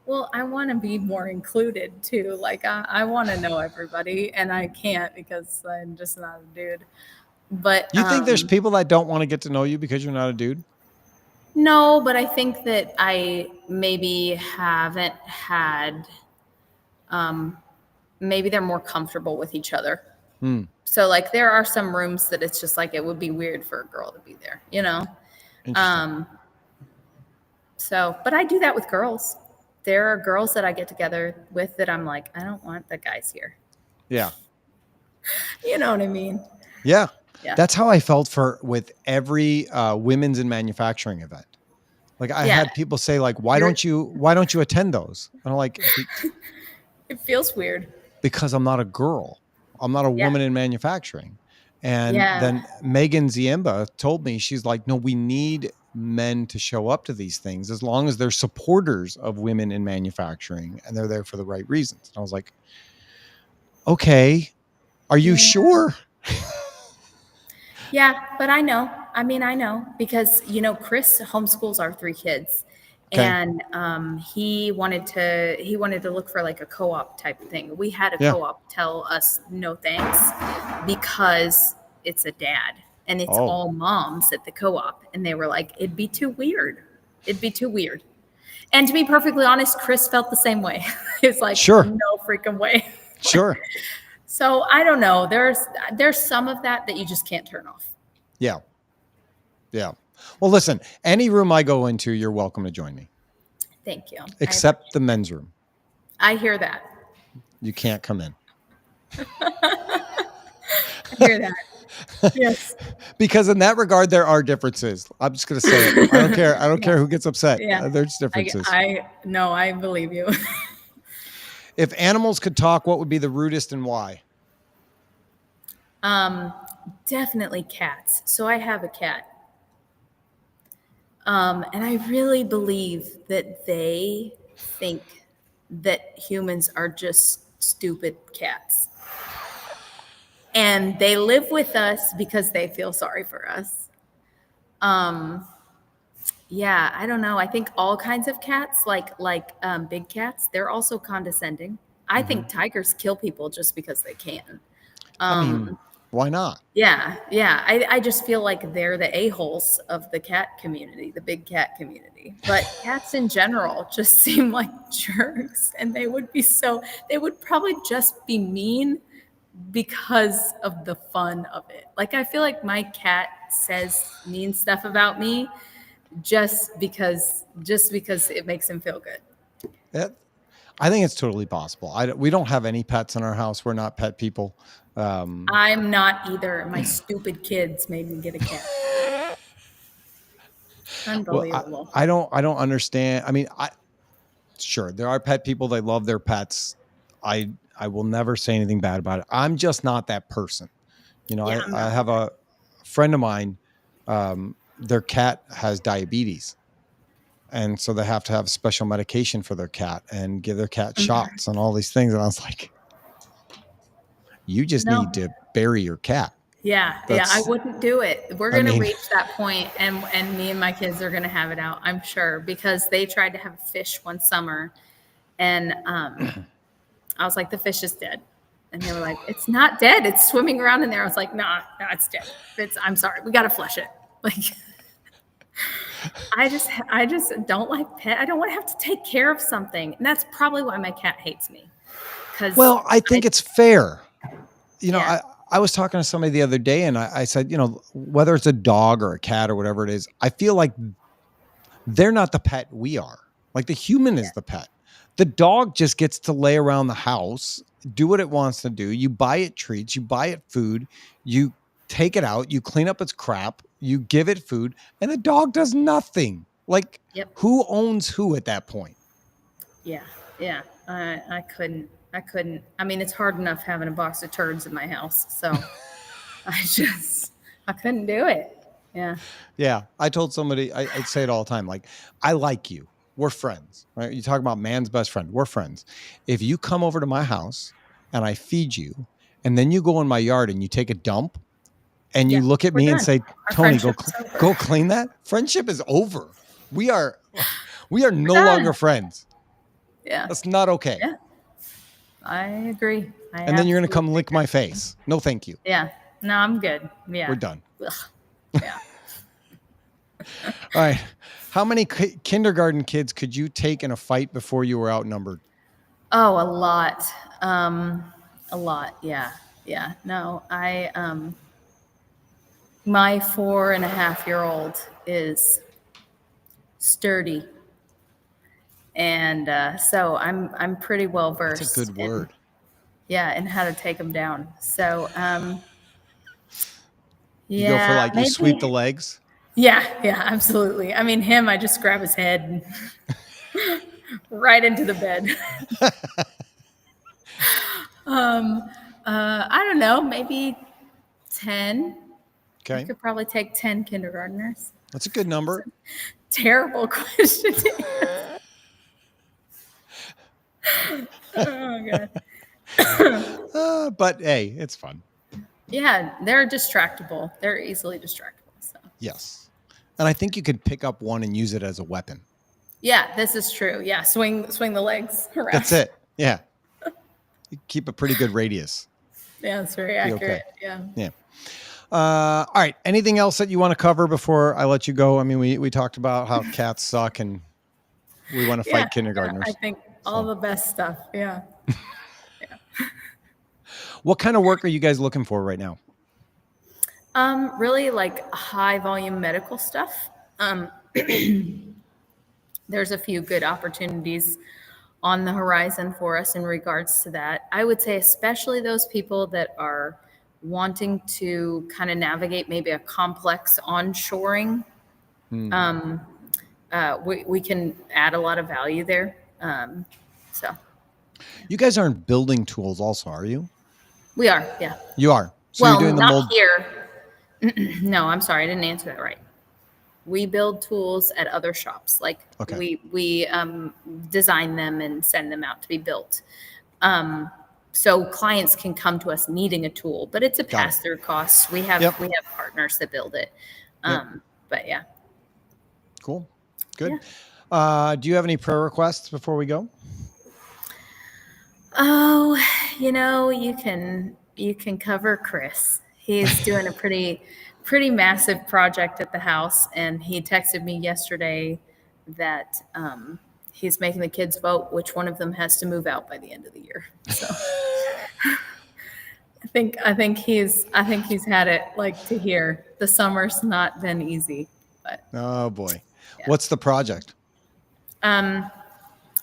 well, I want to be more included too. Like I want to know everybody, and I can't because I'm just not a dude. But You think there's people that don't want to get to know you because you're not a dude? no, but I think that I maybe haven't had, maybe they're more comfortable with each other. So like there are some rooms that it's just like it would be weird for a girl to be there, you know? Interesting. So, but I do that with girls. There are girls that I get together with that I'm like, I don't want the guys here. Yeah. You know what I mean? Yeah. Yeah. That's how I felt with every women's in manufacturing event. Like I had people say like, why don't you attend those? And I'm like, It feels weird. because I'm not a girl. I'm not a woman in manufacturing. And then Megan Ziemba told me, she's like, no, we need men to show up to these things as long as they're supporters of women in manufacturing and they're there for the right reasons. And I was like, okay, are you sure? Yeah, but I know. I mean, I know because, you know, Chris homeschools our 3 kids. Okay. And he wanted to look for like a co-op type thing. We had a co-op tell us no thanks because it's a dad and it's all moms at the co-op. And they were like, it'd be too weird. It'd be too weird. And to be perfectly honest, Chris felt the same way. It's like, no freaking way. Sure. So I don't know. There's some of that you just can't turn off. Yeah. Yeah. Well, listen, any room I go into, you're welcome to join me. Thank you. Except the men's room. I hear that. You can't come in. I hear that. Yes. Because in that regard, there are differences. I'm just going to say it. I don't care. I don't care who gets upset. Yeah. There's differences. I believe you. If animals could talk, what would be the rudest and why? Definitely cats. So I have a cat. And I really believe that they think that humans are just stupid cats. And they live with us because they feel sorry for us. Yeah, I don't know. I think all kinds of cats, like big cats, they're also condescending. I think tigers kill people just because they can. I mean, why not? Yeah. I just feel like they're the a-holes of the cat community, the big cat community. But cats in general just seem like jerks, and they would probably just be mean because of the fun of it. Like I feel like my cat says mean stuff about me just because it makes him feel good. I think it's totally possible. We don't have any pets in our house. We're not pet people. I'm not either. My stupid kids made me get a cat. Unbelievable. Well, I don't understand. I mean, sure, there are pet people that love their pets. I will never say anything bad about it. I'm just not that person. You know, I have a friend of mine, their cat has diabetes. And so they have to have special medication for their cat and give their cat shots and all these things. And I was like, you just need to bury your cat. Yeah. I wouldn't do it. We're going to reach that point and me and my kids are going to have it out, I'm sure, because they tried to have a fish one summer and I was like, the fish is dead. And they were like, it's not dead. It's swimming around in there. I was like, nah, it's dead. I'm sorry. We got to flush it. Like, I just don't like pet. I don't want to have to take care of something. And that's probably why my cat hates me. Well, I think it's fair. You know, I was talking to somebody the other day and I said, you know, whether it's a dog or a cat or whatever it is, I feel like they're not the pet we are. Like the human is the pet. The dog just gets to lay around the house, do what it wants to do. You buy it treats, you buy it food, you take it out, you clean up its crap, you give it food, and the dog does nothing. Like, who owns who at that point? Yeah. I couldn't. I mean, it's hard enough having a box of turds in my house. So I couldn't do it. Yeah. Yeah. I told somebody, I say it all the time. Like, I like you. we're friends, right? You talk about man's best friend. We're friends. If you come over to my house and I feed you, and then you go in my yard and you take a dump, and you look at we're me and done. say, Our Tony, friendship's over. go clean that. Friendship is over. We are no longer friends. Yeah. That's not okay. Yeah. I agree. And then you're going to come absolutely lick my face. No, thank you. Yeah. No, I'm good. Yeah. We're done. Ugh. Yeah. All right. How many kindergarten kids could you take in a fight before you were outnumbered? Oh, a lot. A lot. Yeah. Yeah. No, my 4.5-year-old is sturdy. And so I'm pretty well versed. That's a good word. And how to take them down. So, You go for like, you maybe. sweep the legs. Yeah, absolutely. I mean, him, I just grab his head and right into the bed. I don't know, maybe 10. Okay. I could probably take 10 kindergartners. That's a good number. Terrible question to answer. Oh, God. But hey, it's fun. Yeah, they're distractible. They're easily distractible. So. Yes. And I think you could pick up one and use it as a weapon. Yeah, this is true. Yeah, swing the legs around. That's it. Yeah. You keep a pretty good radius. Yeah, it's very accurate. Okay. Yeah. Yeah. All right. Anything else that you want to cover before I let you go? I mean, we talked about how cats suck and we want to fight kindergartners. I think all the best stuff. Yeah. What kind of work are you guys looking for right now? Really like high volume medical stuff. There's a few good opportunities on the horizon for us in regards to that. I would say especially those people that are wanting to kind of navigate maybe a complex onshoring. We can add a lot of value there. So you guys aren't building tools also, are you? We are, yeah. You are. So well, you're doing the not mold here. No, I'm sorry, I didn't answer that right. We build tools at other shops. Like we design them and send them out to be built. So clients can come to us needing a tool, but it's a pass-through cost. We have partners that build it. But yeah. Cool. Good. Yeah. Do you have any prayer requests before we go? Oh, you can cover Chris. He's doing a pretty massive project at the house, and he texted me yesterday that he's making the kids vote which one of them has to move out by the end of the year. So I think he's had it like to hear. The summer's not been easy, but oh boy. Yeah. What's the project?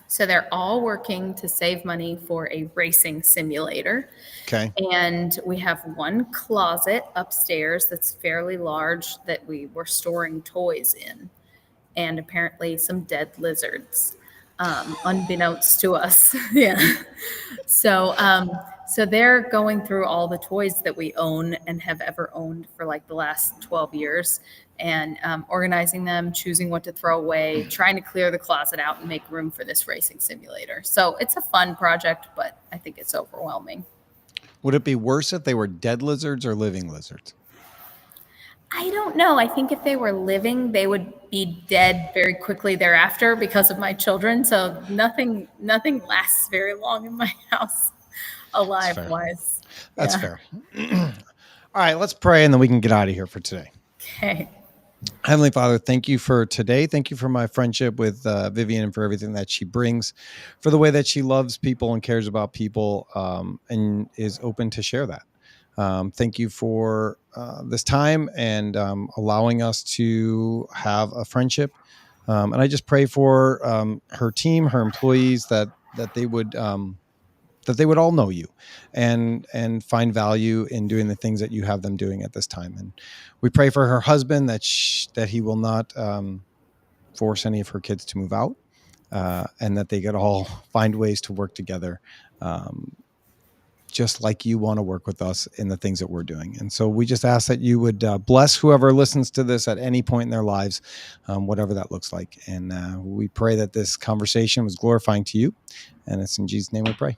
So they're all working to save money for a racing simulator. Okay. And we have one closet upstairs that's fairly large that we were storing toys in, and apparently some dead lizards, unbeknownst to us. Yeah. So they're going through all the toys that we own and have ever owned for like the last 12 years and organizing them, choosing what to throw away, trying to clear the closet out and make room for this racing simulator. So it's a fun project, but I think it's overwhelming. Would it be worse if they were dead lizards or living lizards? I don't know. I think if they were living, they would be dead very quickly thereafter because of my children. So nothing lasts very long in my house alive-wise. That's fair. All right, let's pray and then we can get out of here for today. Okay. Heavenly Father, thank you for today. Thank you for my friendship with Vivian and for everything that she brings, for the way that she loves people and cares about people and is open to share that. Thank you for this time and allowing us to have a friendship. And I just pray for her team, her employees, that they would all know you and find value in doing the things that you have them doing at this time. And we pray for her husband that he will not force any of her kids to move out and that they could all find ways to work together. just like you want to work with us in the things that we're doing. And so we just ask that you would bless whoever listens to this at any point in their lives, whatever that looks like. And we pray that this conversation was glorifying to you. And it's in Jesus' name we pray.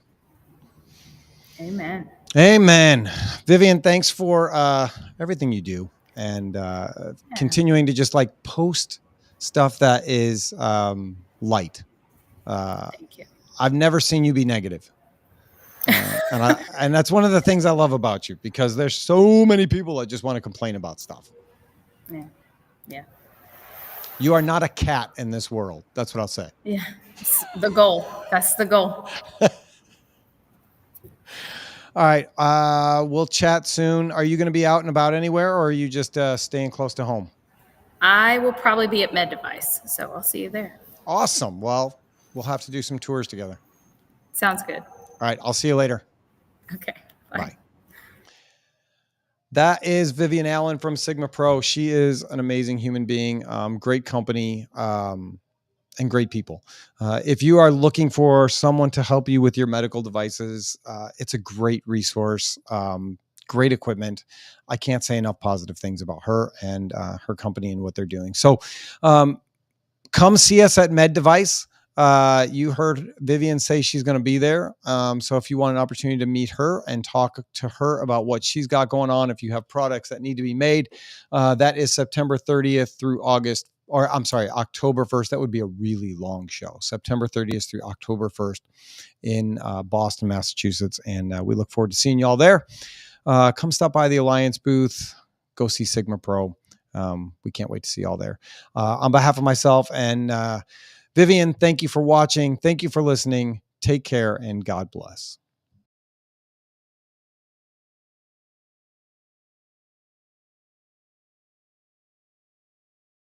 Amen. Amen. Vivian, thanks for everything you do, and continuing to just like post stuff that is light. Thank you. I've never seen you be negative. And that's one of the things I love about you, because there's so many people that just want to complain about stuff. Yeah. Yeah. You are not a cat in this world. That's what I'll say. Yeah. It's the goal. That's the goal. All right. We'll chat soon. Are you going to be out and about anywhere, or are you just staying close to home? I will probably be at Med Device, so I'll see you there. Awesome. Well, we'll have to do some tours together. Sounds good. All right. I'll see you later. Okay. Bye. Bye. That is Vivian Allen from SigmaPro. She is an amazing human being, great company, and great people. If you are looking for someone to help you with your medical devices, it's a great resource, great equipment. I can't say enough positive things about her and her company and what they're doing. So come see us at Med Device. You heard Vivian say she's going to be there. So if you want an opportunity to meet her and talk to her about what she's got going on, if you have products that need to be made, that is September 30th through October 1st. That would be a really long show. September 30th through October 1st in Boston, Massachusetts. And we look forward to seeing you all there. Come stop by the Alliance booth, go see SigmaPro. We can't wait to see you all there. On behalf of myself and Vivian, thank you for watching. Thank you for listening. Take care and God bless.